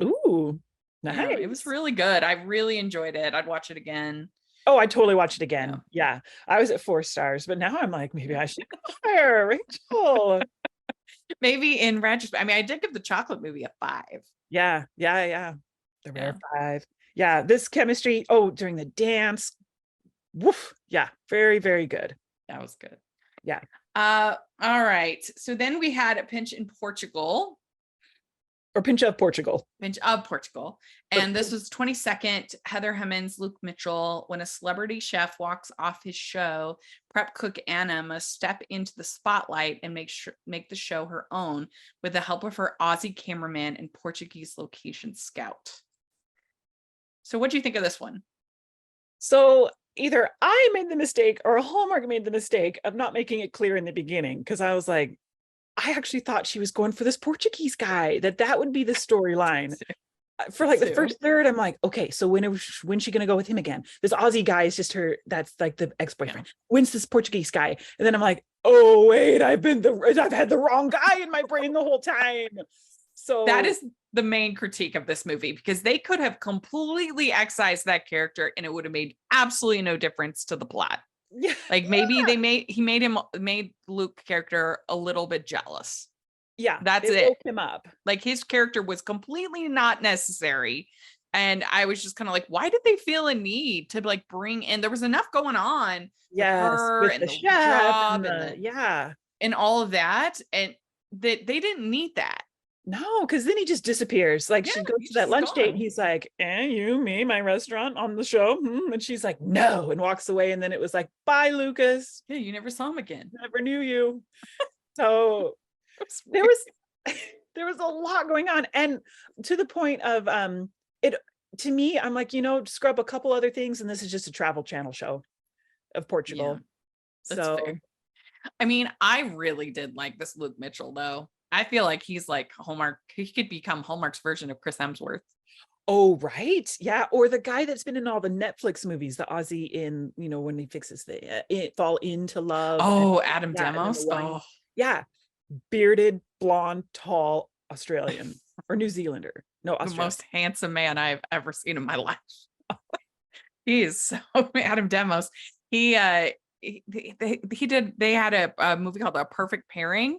Ooh, nice. It was really good. I really enjoyed it. I'd watch it again. Oh, I totally watch it again. Yeah. I was at 4 stars, but now I'm like, maybe I should go higher, Rachel. Maybe in retrospect. I mean, I did give the chocolate movie a 5. Yeah. The rare 5. Yeah. This chemistry. Oh, during the dance. Woof. Yeah. Very, very good. That was good. Yeah. All right. So then we had a Pinch in Portugal. Or Pinch of Portugal. Pinch of Portugal. And this was 22nd, Heather Hemmings, Luke Mitchell. When a celebrity chef walks off his show, prep cook Anna must step into the spotlight and make the show her own with the help of her Aussie cameraman and Portuguese location scout. So what do you think of this one? So either I made the mistake or Hallmark made the mistake of not making it clear in the beginning, because I was like, I actually thought she was going for this Portuguese guy, that would be the storyline. For like the first third, I'm like, okay, so when's she gonna go with him again? This Aussie guy is just her, that's like the ex-boyfriend. When's this Portuguese guy? And then I'm like, oh wait, I've had the wrong guy in my brain the whole time. So that is the main critique of this movie, because they could have completely excised that character and it would have made absolutely no difference to the plot. Yeah. Like maybe he made Luke character a little bit jealous. Yeah, that's it. Woke him up. Like his character was completely not necessary, and I was just kind of like, why did they feel a need to like bring in? There was enough going on. Yes, with her with and the the chef job and and all of that, and that they didn't need that. No, because then he just disappears. Like she goes to that lunch date and he's like, you, me, my restaurant on the show. And she's like, no, and walks away. And then it was like, bye, Lucas. Yeah, you never saw him again. Never knew you. So there was there was a lot going on, and to the point of it to me, I'm like, scrub a couple other things, and this is just a Travel Channel show of Portugal. That's fair. I mean, I really did like this Luke Mitchell, though. I feel like he's like Hallmark. He could become Hallmark's version of Chris Hemsworth. Oh, right. Yeah. Or the guy that's been in all the Netflix movies, the Aussie in, when he fixes the Fall Into Love. Oh, Adam Demos. Oh, yeah. Bearded, blonde, tall Australian or New Zealander. No, the Australian. most handsome man I've ever seen in my life. He is so Adam Demos. They had a movie called A Perfect Pairing.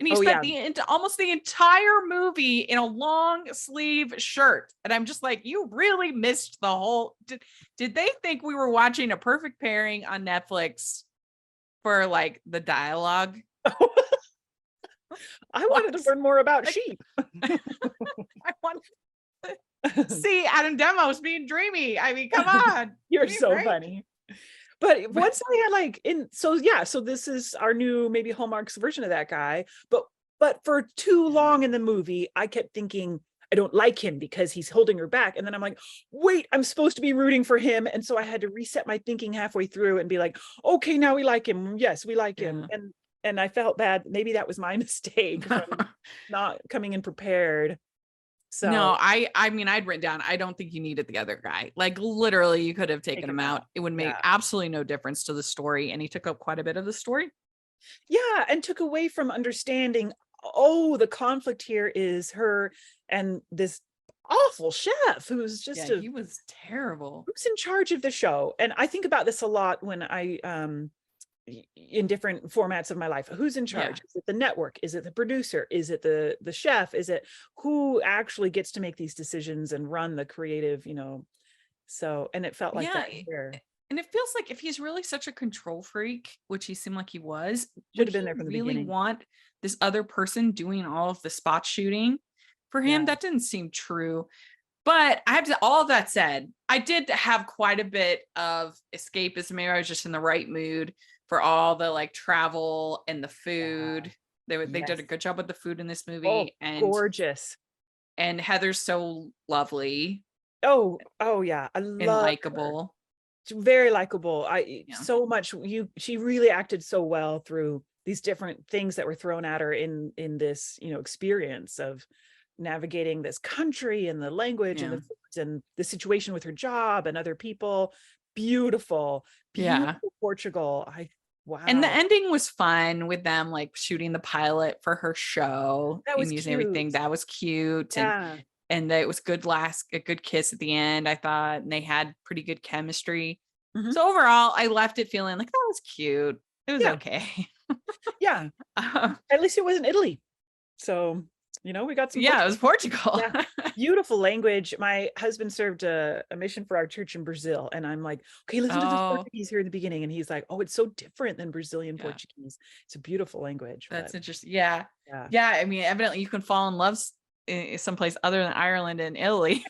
And he spent almost the entire movie in a long sleeve shirt. And I'm just like, you really missed the whole. Did they think we were watching A Perfect Pairing on Netflix for like the dialogue? I wanted to learn more about sheep. I want to see Adam Demos being dreamy. I mean, come on. You're so funny. But once I had so this is our new maybe Hallmark's version of that guy. But for too long in the movie, I kept thinking I don't like him because he's holding her back. And then I'm like, wait, I'm supposed to be rooting for him. And so I had to reset my thinking halfway through and be like, okay, now we like him. Yes, we like him. And I felt bad. Maybe that was my mistake from not coming in prepared. So no, I mean, I'd written down, I don't think you needed the other guy. Like literally you could have taken him out. It would make absolutely no difference to the story. And he took up quite a bit of the story. Yeah. And took away from understanding, the conflict here is her and this awful chef who's just he was terrible. Who's in charge of the show? And I think about this a lot when I in different formats of my life. Who's in charge? Is it the network? Is it the producer? Is it the chef? Is it who actually gets to make these decisions and run the creative, so, and it felt like that here. And it feels like if he's really such a control freak, which he seemed like he was, should have been there from the beginning. Want this other person doing all of the spot shooting for him? That didn't seem true. But I have to, all of that said, I did have quite a bit of escapism. Maybe I was just in the right mood for all the like travel and the food. They did a good job with the food in this movie. And gorgeous. And Heather's so lovely. Oh yeah. I love and likable. Very likable. So much. She really acted so well through these different things that were thrown at her in this, experience of navigating this country and the language and the foods and the situation with her job and other people. Beautiful Portugal. Wow. And the ending was fun with them like shooting the pilot for her show and using everything. That was cute. And it was a good kiss at the end, I thought, and they had pretty good chemistry. Mm-hmm. So overall, I left it feeling like that was cute. It was okay. At least it wasn't Italy. So, we got some. It was Portugal. Beautiful language. My husband served a mission for our church in Brazil. And I'm like, okay, listen to this Portuguese here in the beginning. And he's like, oh, it's so different than Brazilian Portuguese. It's a beautiful language. That's interesting. Yeah. I mean, evidently you can fall in love someplace other than Ireland and Italy.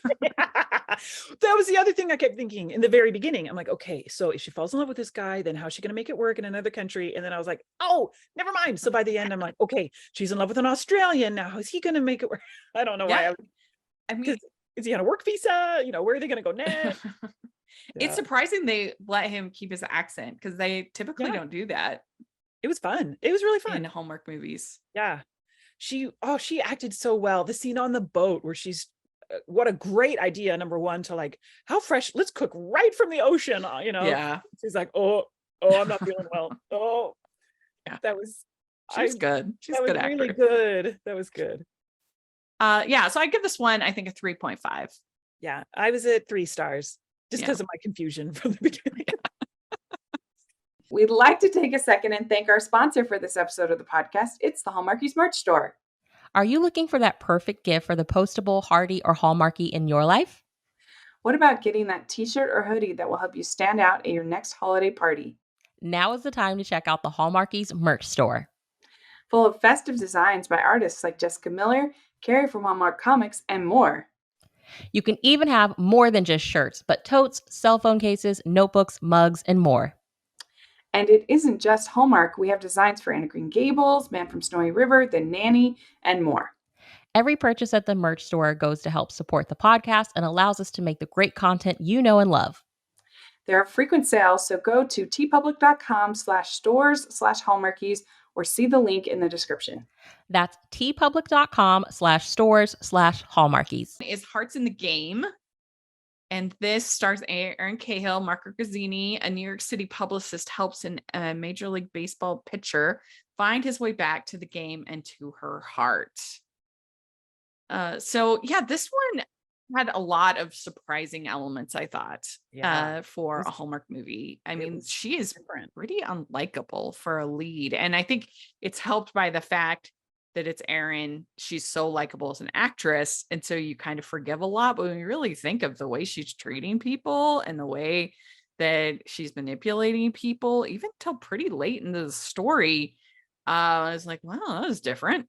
That was the other thing I kept thinking in the very beginning. I'm like, okay, so if she falls in love with this guy, then how's she going to make it work in another country? And then I was like, oh, never mind. So by the end, I'm like, okay, she's in love with an Australian. Now how's he going to make it work? I don't know why. I mean, is he on a work visa? Where are they going to go next? It's surprising they let him keep his accent because they typically don't do that. It was fun. It was really fun in Hallmark movies. Yeah. She acted so well. The scene on the boat where she's, what a great idea. Number one, to like, how fresh, let's cook right from the ocean, She's like, oh, I'm not feeling well. Oh, that was, she's good. She's a good actor. Really good. That was good. So I give this one, I think, a 3.5. Yeah. I was at 3 stars just because of my confusion from the beginning. We'd like to take a second and thank our sponsor for this episode of the podcast. It's the Hallmarkies merch store. Are you looking for that perfect gift for the postable, hearty, or Hallmarky in your life? What about getting that t-shirt or hoodie that will help you stand out at your next holiday party? Now is the time to check out the Hallmarkies merch store. Full of festive designs by artists like Jessica Miller, Carrie from Hallmark Comics, and more. You can even have more than just shirts, but totes, cell phone cases, notebooks, mugs, and more. And it isn't just Hallmark. We have designs for Anna Green Gables, Man from Snowy River, The Nanny, and more. Every purchase at the merch store goes to help support the podcast and allows us to make the great content you know and love. There are frequent sales, so go to tpublic.com/stores/hallmarkies or see the link in the description. That's tpublic.com/stores/hallmarkies. Is Hearts in the Game. And this stars Aaron Cahill. Marco Grazzini, a New York City publicist, helps a Major League Baseball pitcher find his way back to the game and to her heart. So yeah, this one had a lot of surprising elements, I thought, for a Hallmark movie. I mean, she is pretty unlikable for a lead. And I think it's helped by the fact that it's Erin. She's so likable as an actress. And so you kind of forgive a lot. But when you really think of the way she's treating people and the way that she's manipulating people, even till pretty late into the story, I was like, wow, that was different.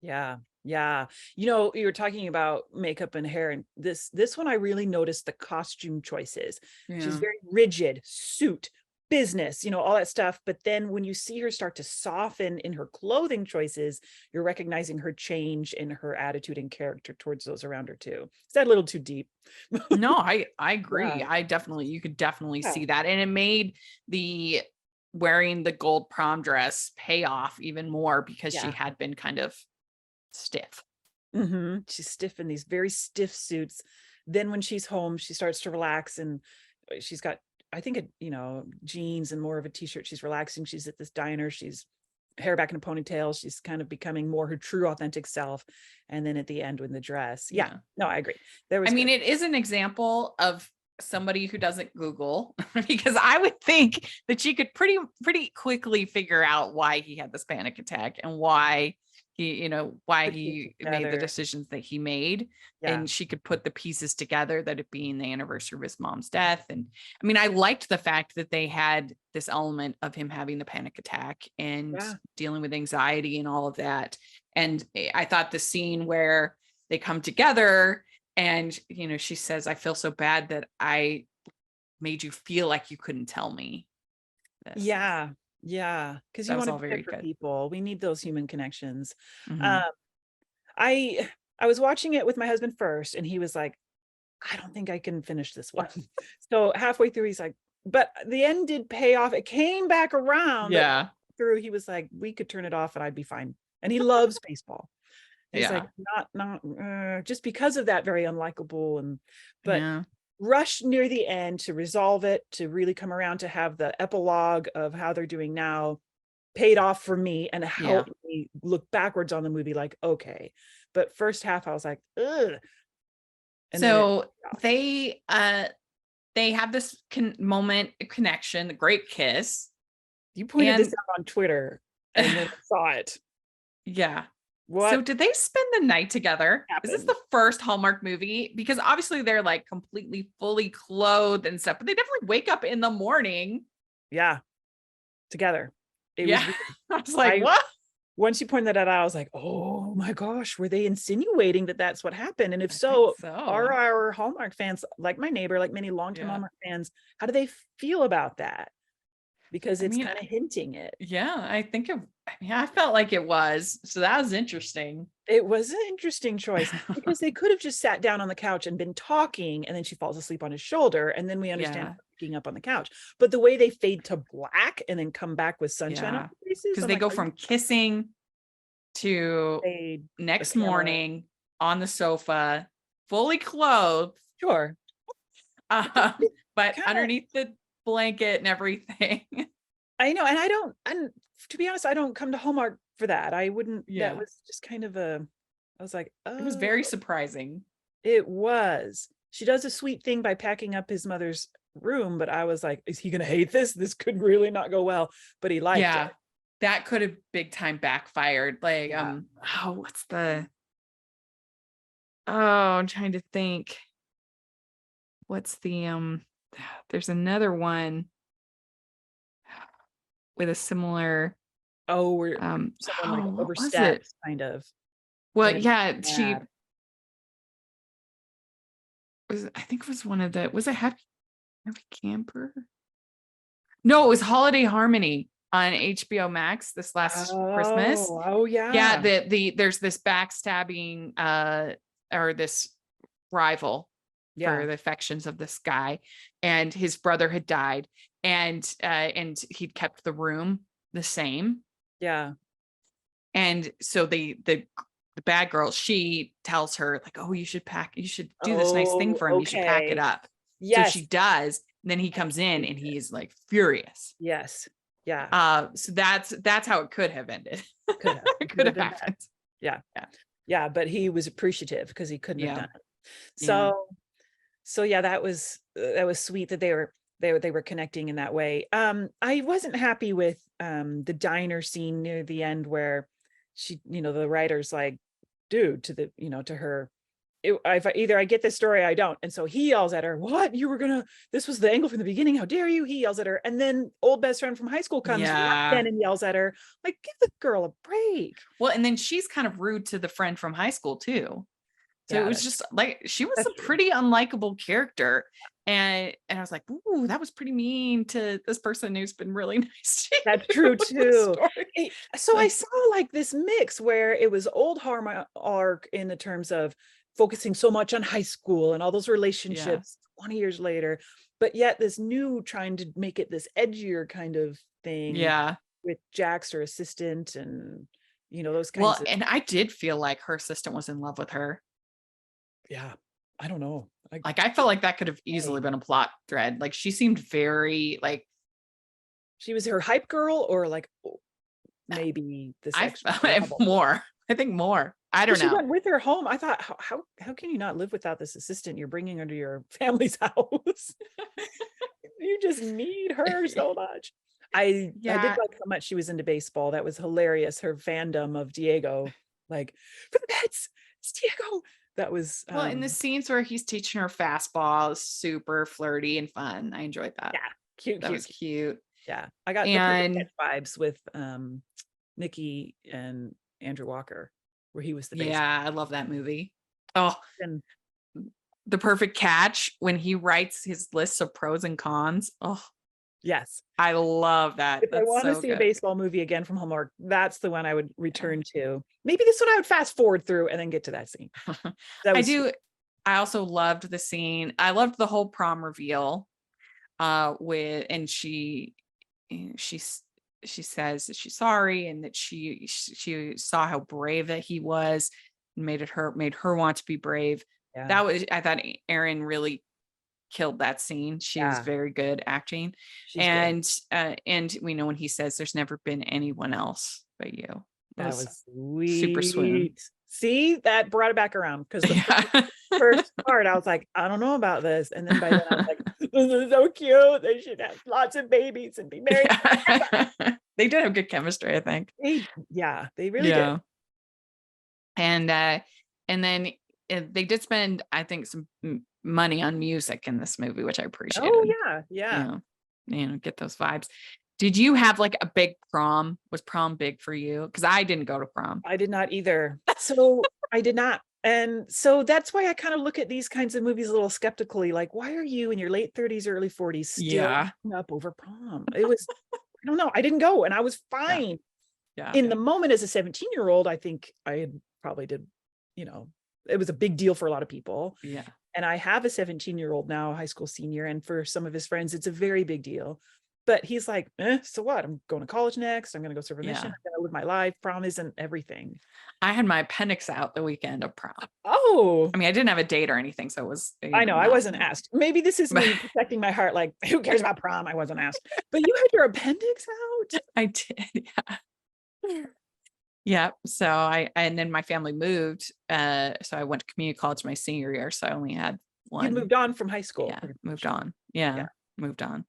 Yeah. Yeah. You were talking about makeup and hair, and this one, I really noticed the costume choices. Yeah. She's very rigid, suit, business, all that stuff. But then when you see her start to soften in her clothing choices, you're recognizing her change in her attitude and character towards those around her too. Is that a little too deep? No, I agree. Yeah. You could definitely see that. And it made the wearing the gold prom dress pay off even more because she had been kind of stiff. Mm-hmm. She's stiff in these very stiff suits. Then when she's home, she starts to relax, and she's got, I think, jeans and more of a t-shirt. She's relaxing. She's at this diner. She's hair back in a ponytail. She's kind of becoming more her true, authentic self. And then at the end, with the dress. Yeah. No, I agree. It is an example of somebody who doesn't Google, because I would think that she could pretty quickly figure out why he had this panic attack and why he made the decisions that he made. And she could put the pieces together, that it being the anniversary of his mom's death. And I mean, I liked the fact that they had this element of him having the panic attack and dealing with anxiety and all of that. And I thought the scene where they come together and, she says, I feel so bad that I made you feel like you couldn't tell me this. Yeah. Yeah. Because you want to care for people. We need those human connections. Mm-hmm. I was watching it with my husband first, and he was like, I don't think I can finish this one. So halfway through, he's like, but the end did pay off. It came back around. Yeah. Through, he was like, we could turn it off and I'd be fine. And he loves baseball. He's like, not just because of that, very unlikable. But rushed near the end to resolve it, to really come around, to have the epilogue of how they're doing now paid off for me and helped me look backwards on the movie like, okay. But first half, I was like, ugh. And so they have this moment connection, the great kiss. You pointed this out on Twitter and then saw it. Yeah. What? So did they spend the night together? Happened? Is this the first Hallmark movie? Because obviously they're like completely fully clothed and stuff, but they definitely wake up in the morning. Yeah. Together. It was I was like, what? Once you pointed that out, I was like, oh my gosh, were they insinuating that that's what happened? And if so, are our Hallmark fans, like my neighbor, like many longtime Hallmark fans, how do they feel about that? Because it's kind of hinting it. Yeah, I felt like it was. So that was interesting. It was an interesting choice because they could have just sat down on the couch and been talking, and then she falls asleep on his shoulder, and then we understand picking up on the couch. But the way they fade to black and then come back with sunshine on their faces, because they go from kissing to next morning on the sofa, fully clothed. Sure. But underneath the blanket and everything. I know. And to be honest, I don't come to Hallmark for that. I wouldn't. That was just kind of I was like, oh, it was very surprising. It was. She does a sweet thing by packing up his mother's room, but I was like, is he gonna hate this? This could really not go well. But he liked it. That could have big time backfired. Like, I'm trying to think. What's the there's another one with a similar someone like oversteps kind of. Well, she was, I think it was one of the, was it Happy Camper? No, it was Holiday Harmony on HBO Max this last Christmas. Oh yeah. Yeah, there's this backstabbing or this rival for the affections of this guy, and his brother had died, and he'd kept the room the same. Yeah. And so the bad girl, she tells her like, oh, you should do this nice thing for him. You should pack it up. Yes. So she does. And then he comes in and he's like furious. Yes. Yeah. So that's how it could have ended. It could have happened. Yeah. But he was appreciative because he couldn't have done it. So yeah, that was sweet that they were connecting in that way. I wasn't happy with the diner scene near the end where she, the writer's like, dude, to her, either I get this story or I don't. And so he yells at her, what? This was the angle from the beginning. How dare you? He yells at her. And then old best friend from high school comes in and yells at her, like, give the girl a break. Well, and then she's kind of rude to the friend from high school too. So it was just like, she was a pretty unlikable character. And I was like, ooh, that was pretty mean to this person who's been really nice to you. That's true too. So I saw like this mix where it was old Hallmark in the terms of focusing so much on high school and all those relationships 20 years later, but yet this new trying to make it this edgier kind of thing. Yeah. With Jax, her assistant, and those kinds of. And I did feel like her assistant was in love with her. Yeah. I don't know. I felt like that could have easily been a plot thread. Like she seemed very like. She was her hype girl, or like maybe the sex. More. I think more. I don't know. She went with her home. I thought, how can you not live without this assistant you're bringing into your family's house? You just need her so much. I did like how much she was into baseball. That was hilarious. Her fandom of Diego, like, for the Mets, it's Diego. That was well, in the scenes where he's teaching her fastball, super flirty and fun. I enjoyed that. Yeah, cute. That was cute. Yeah, I got the vibes with Nikki and Andrew Walker, where he was the baseball. Yeah, I love that movie. Oh, and The Perfect Catch, when he writes his lists of pros and cons. Oh, yes, I love that. If I want to see a baseball movie again from Hallmark, that's the one I would return to. Maybe this one I would fast forward through and then get to that scene. I also loved the scene. I loved the whole prom reveal. And she says that she's sorry and that she saw how brave that he was and made her want to be brave. Yeah. I thought Erin really killed that scene. She was very good acting. And we know when he says there's never been anyone else but you. That was sweet. Super sweet. See, that brought it back around, because the first part I was like, I don't know about this. And then by then I was like, this is so cute. They should have lots of babies and be married. They did have good chemistry, I think. They really did. And then they did spend, I think, some money on music in this movie, which I appreciated. Oh yeah. Get those vibes. Did you have like a big prom? Was prom big for you? Because I didn't go to prom. I did not either. So I did not. And so that's why I kind of look at these kinds of movies a little skeptically. Like, why are you in your late 30s, early 40s still up over prom? It was, I don't know. I didn't go, and I was fine. In the moment as a 17-year-old, I think I probably did, it was a big deal for a lot of people. Yeah. And I have a 17-year-old now, high school senior. And for some of his friends, it's a very big deal. But he's like, so what? I'm going to college next. I'm going to go serve a mission. I'm going to live my life. Prom isn't everything. I had my appendix out the weekend of prom. Oh. I mean, I didn't have a date or anything, so it was. I know. I wasn't asked. Maybe this is me protecting my heart. Like, who cares about prom? I wasn't asked. But you had your appendix out? I did, yeah. Yeah. So and then my family moved. So I went to community college my senior year. So I only had one. You moved on from high school. Yeah, moved on. Yeah. Moved on.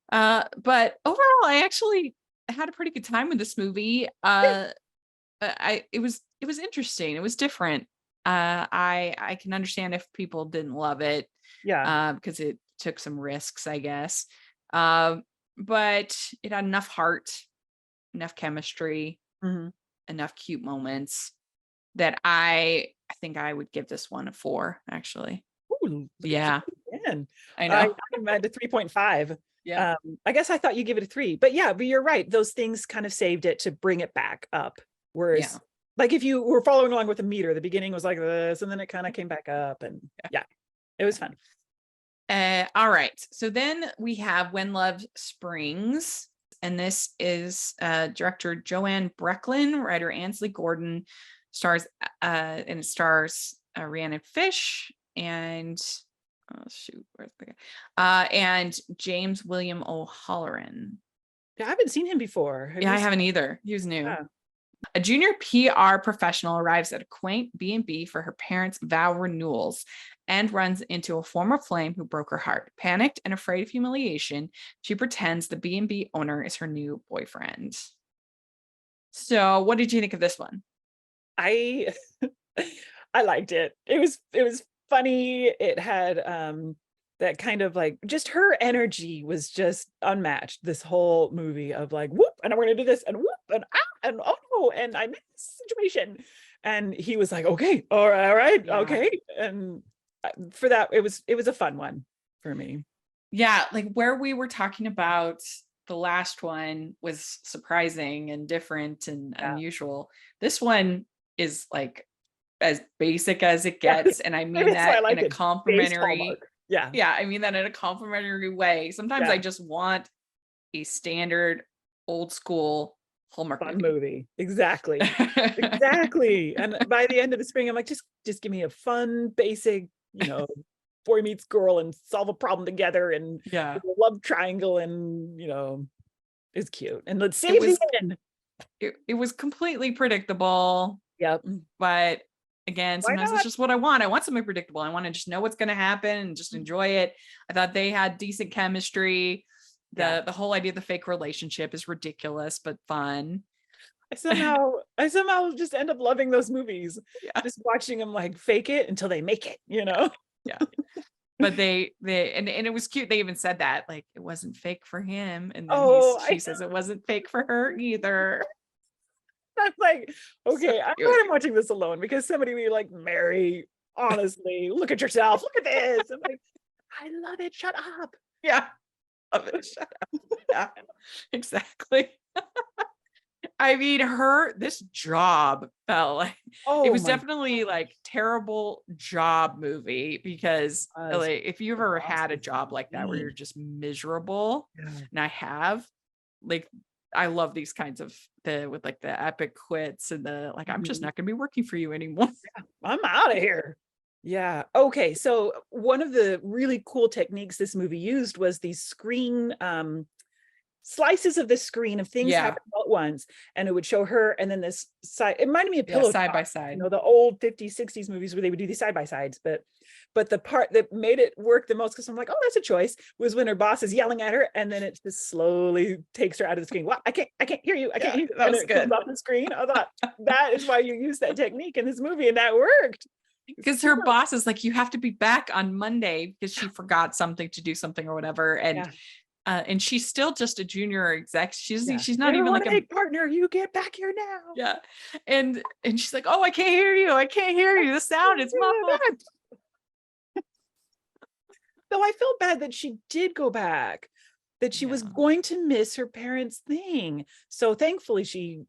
But overall, I actually had a pretty good time with this movie. It was interesting. It was different. I can understand if people didn't love it. Yeah. Because it took some risks, I guess. But it had enough heart, enough chemistry, enough cute moments that I think I would give this one a 4, actually. Ooh, yeah. I know. I'm at a 3.5. Yeah. I guess I thought you give it a 3, but you're right. Those things kind of saved it to bring it back up. Whereas like if you were following along with the meter, the beginning was like this, and then it kind of came back up, and it was fun. All right. So then we have When Love Springs. And this is director Joanne Brecklin, writer Ansley Gordon, stars Rhiannon Fish and and James William O'Halloran. Yeah, I haven't seen him before. I haven't either. He was new. Yeah. A junior PR professional arrives at a quaint B&B for her parents' vow renewals and runs into a former flame who broke her heart. Panicked and afraid of humiliation, she pretends the B&B owner is her new boyfriend. So, what did you think of this one? I liked it. It was funny. It had that kind of like, just her energy was just unmatched this whole movie of like, whoop, and we're gonna do this, and whoop, and and oh no, and I'm in this situation. And he was like, okay, all right, okay. And for that, it was a fun one for me. Yeah, like where we were talking about the last one was surprising and different and unusual. This one is like as basic as it gets. And I mean that in a complimentary. Yeah, I mean that in a complimentary way. Sometimes I just want a standard old school Hallmark movie. Exactly. Exactly. And by the end of the spring, I'm like, just give me a fun, basic, boy meets girl and solve a problem together, and a love triangle, and it's cute. And let's save the end. It was completely predictable. Yep. But again, sometimes it's just what I want. I want something predictable. I want to just know what's going to happen and just enjoy it. I thought they had decent chemistry. The whole idea of the fake relationship is ridiculous but fun. I somehow just end up loving those movies. Just watching them like fake it until they make it, Yeah. But they and it was cute. They even said that like it wasn't fake for him. And then she says it wasn't fake for her either. I'm like, okay, I'm glad I'm watching this alone, because somebody would be like, Mary, honestly, look at yourself. Look at this. I'm like, I love it. Shut up. Yeah. Love it. Shut up. Yeah, exactly. I mean, this job felt like it was definitely like terrible job movie, because like if you've ever had a job like that where you're just miserable, and I have, like, I love these kinds of with like the epic quits and the like, I'm just not gonna be working for you anymore. I'm out of here. Yeah. Okay. So one of the really cool techniques this movie used was these screen slices of the screen of things happening all at once, and it would show her, and then this side, it reminded me of Pillow side Talk, by side, the old 50s 60s movies where they would do these side by sides. But the part that made it work the most, because I'm like, oh, that's a choice, was when her boss is yelling at her, and then it just slowly takes her out of the screen. Well, I can't hear you. I can't hear you. That was good. Off the screen. I thought that is why you use that technique in this movie, and that worked. Because her boss is like, you have to be back on Monday because she forgot something to do something or whatever. And she's still just a junior exec. She's not even like a partner. You get back here now. Yeah. And she's like, oh, I can't hear you. I can't hear you. The sound is muffled. Though I felt bad that she did go back, that she was going to miss her parents' thing. So thankfully she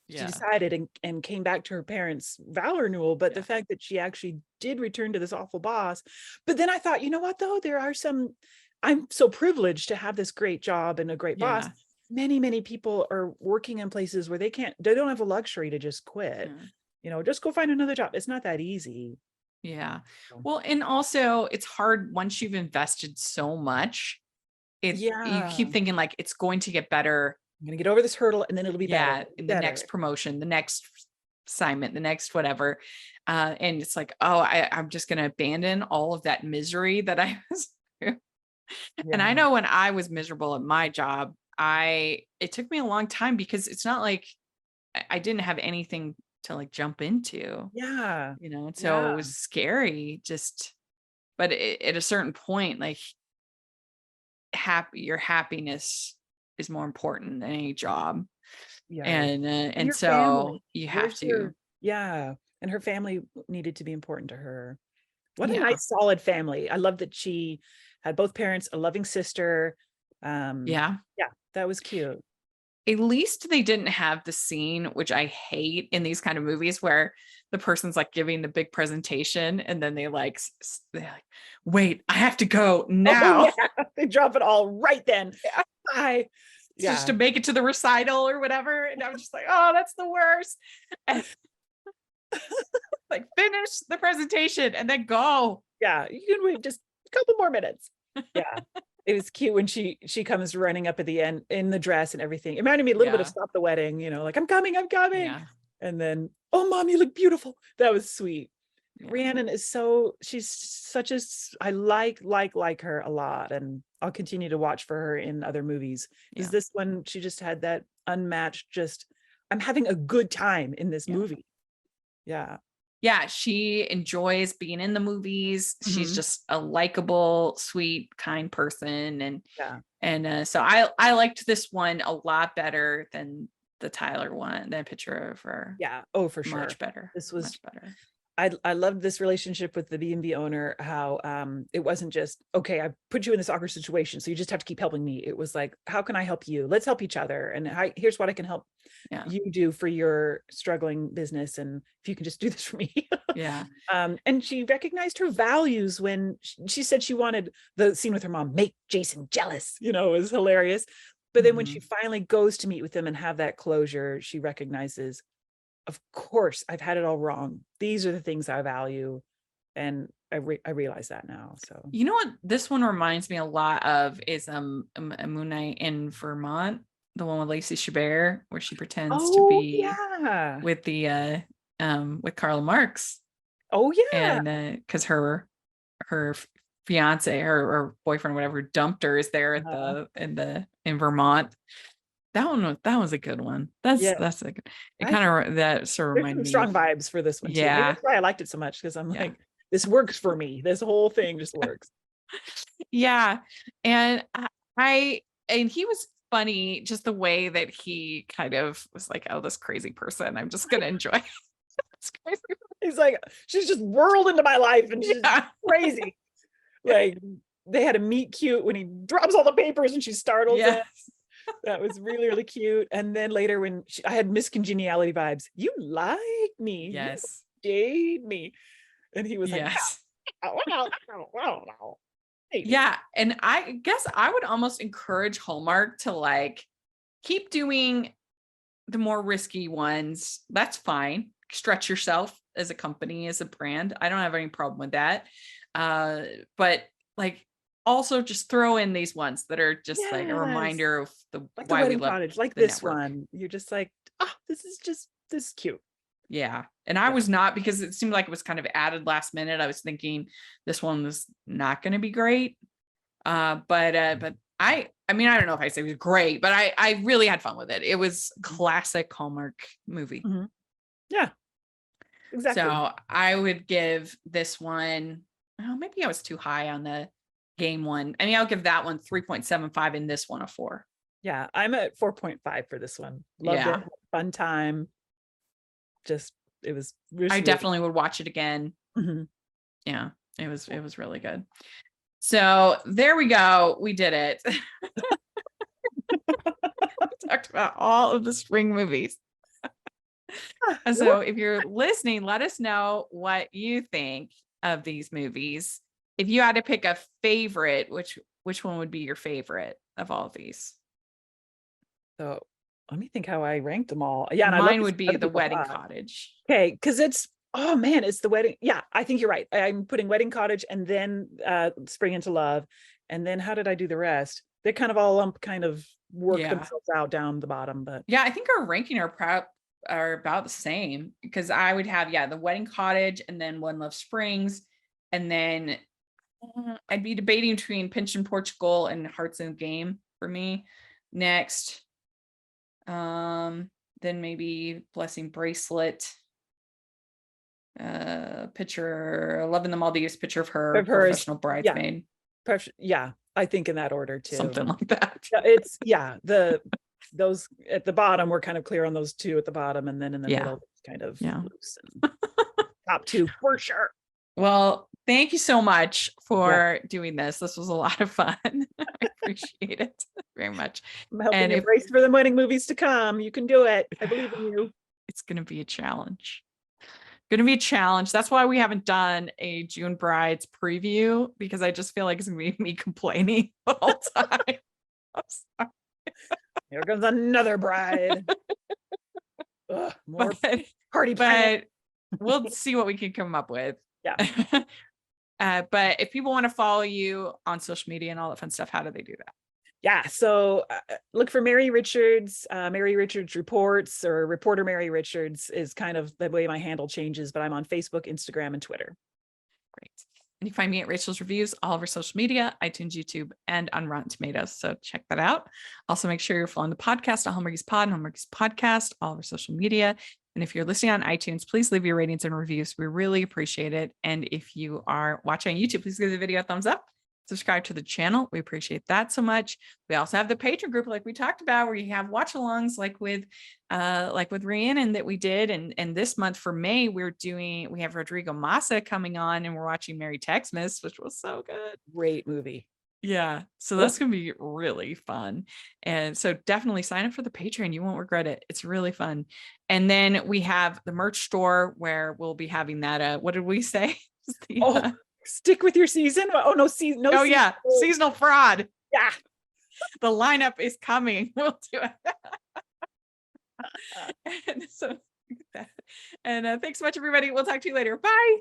decided and came back to her parents' vow renewal. But the fact that she actually did return to this awful boss. But then I thought, you know what, though? I'm so privileged to have this great job and a great boss. Many, many people are working in places where they don't have the luxury to just quit. Just go find another job. It's not that easy. Yeah. Well, and also it's hard once you've invested so much. You keep thinking like it's going to get better. I'm going to get over this hurdle, and then it'll be better. The next promotion, the next assignment, the next whatever. And it's like, oh, I'm just going to abandon all of that misery that I was through. And I know when I was miserable at my job, it took me a long time, because it's not like I didn't have anything to like jump into. And so it was scary, but at a certain point, like your happiness is more important than any job. And so family. You have to. And her family needed to be important to her. What a nice, solid family. I love that she had both parents, a loving sister, Yeah. Yeah, that was cute. At least they didn't have the scene, which I hate in these kind of movies, where the person's like giving the big presentation and then they're like, wait, I have to go now. Oh, yeah. They drop it all right then. Yeah. Bye. Just to make it to the recital or whatever. And I'm just like, oh, that's the worst. And like, finish the presentation and then go. Yeah, you can wait just a couple more minutes. Yeah. It was cute when she comes running up at the end in the dress and everything. It reminded me a little bit of Stop the Wedding, like, I'm coming. Yeah. And then, oh, Mom, you look beautiful. That was sweet. Yeah. Rhiannon is she's such I like her a lot. And I'll continue to watch for her in other movies. Is this one, she just had that unmatched, I'm having a good time in this movie. Yeah. Yeah, she enjoys being in the movies. She's just a likable, sweet, kind person. And so I liked this one a lot better than the Tyler one, than Picture of Her. Yeah. Oh, for sure. Much better. This was much better. I loved this relationship with the B&B owner, how it wasn't just, okay, I put you in this awkward situation, so you just have to keep helping me. It was like, how can I help you? Let's help each other. And here's what I can help you do for your struggling business. And if you can just do this for me. Yeah. And she recognized her values when she said she wanted the scene with her mom, make Jason jealous, it was hilarious. But then when she finally goes to meet with him and have that closure, she recognizes, of course, I've had it all wrong. These are the things I value. And I realize that now. So, you know what this one reminds me a lot of is a Moon Night in Vermont, the one with Lacey Chabert, where she pretends to be with the with Karl Marx. Oh yeah. And because her fiance or boyfriend, whatever, dumped her, is there at in Vermont. That was a good one. That's a good. It kind of that sort of reminded me strong vibes for this one too. Maybe that's why I liked it so much, because I'm like, this works for me. This whole thing just works. Yeah, and and he was funny, just the way that he kind of was like, oh, this crazy person, I'm just gonna enjoy. It's crazy. He's like, she's just whirled into my life, and she's crazy. Like, they had a meet cute when he drops all the papers and she's startled. Yes. That was really, really cute. And then later when I had Miss Congeniality vibes, you like me. Yes. You date me. And he was like, yes. Wow. Yeah. And I guess I would almost encourage Hallmark to like keep doing the more risky ones. That's fine. Stretch yourself as a company, as a brand. I don't have any problem with that. But like, also just throw in these ones that are just like a reminder of like why the Wedding we love Cottage, like this network. one. You're just like, this is cute. Yeah. And I was not, because it seemed like it was kind of added last minute. I was thinking this one was not going to be great. But I mean, I don't know if I say it was great, but I really had fun with it. It was classic Hallmark movie. Mm-hmm. Yeah, exactly. So I would give this one, maybe I was too high on the game one. I mean, I'll give that one 3.75 and this one a 4. Yeah, I'm at 4.5 for this one. Loved it. Fun time. Just, it was really, I definitely would watch it again. Mm-hmm. Yeah, it was really good. So there we go. We did it. We talked about all of the spring movies. So if you're listening, let us know what you think of these movies. If you had to pick a favorite, which one would be your favorite of all of these? So let me think how I ranked them all. Yeah, and mine would be The Wedding Cottage. Okay, because it's the wedding. Yeah, I think you're right. I'm putting Wedding Cottage and then Spring into Love, and then how did I do the rest? They kind of all kind of work themselves out down the bottom, but yeah, I think our ranking are about the same, because I would have The Wedding Cottage and then One Love Springs, and then I'd be debating between Pinch of Portugal and Hearts in the Game for me next. Then maybe Blessing Bracelet, Picture Love in the Maldives, Picture of Her, Professional Bridesmaid. Yeah, I think in that order too. Something like that. It's those at the bottom, we're kind of clear on those two at the bottom, and then in the middle kind of loose. And top two for sure. Well, thank you so much for doing this. This was a lot of fun. I appreciate it. very much. I'm helping And you if brace for the wedding movies to come. You can do it. I believe in you. it's going to be a challenge. Going to be a challenge. That's why we haven't done a June Brides preview, because I just feel like it's going to be me complaining the whole time. I'm sorry. Here comes another bride. Ugh, more party planning. But we'll see what we can come up with. Yeah. But if people want to follow you on social media and all that fun stuff, how do they do that? Yeah. So look for Mary Richards. Mary Richards Reports, or Reporter Mary Richards is kind of the way my handle changes, but I'm on Facebook, Instagram, and Twitter. Great. And you find me at Rachel's Reviews, all over social media, iTunes, YouTube, and on Rotten Tomatoes. So check that out. Also, make sure you're following the podcast on Hallmarkies Pod and Hallmarkies Podcast, all over social media. And if you're listening on iTunes, please leave your ratings and reviews. We really appreciate it. And if you are watching on YouTube, please give the video a thumbs up. Subscribe to the channel. We appreciate that so much. We also have the Patreon group, like we talked about, where you have watch-alongs, like with Rhiannon that we did. And this month for May, we have Rodrigo Massa coming on, and we're watching Merry Xmas, which was so good. Great movie. Yeah. So that's going to be really fun. And so definitely sign up for the Patreon. You won't regret it. It's really fun. And then we have the merch store, where we'll be having that. What did we say? Stick with your season. Oh, no. Oh, yeah. Seasonal fraud. Yeah. The lineup is coming. We'll do it. And so, and thanks so much, everybody. We'll talk to you later. Bye.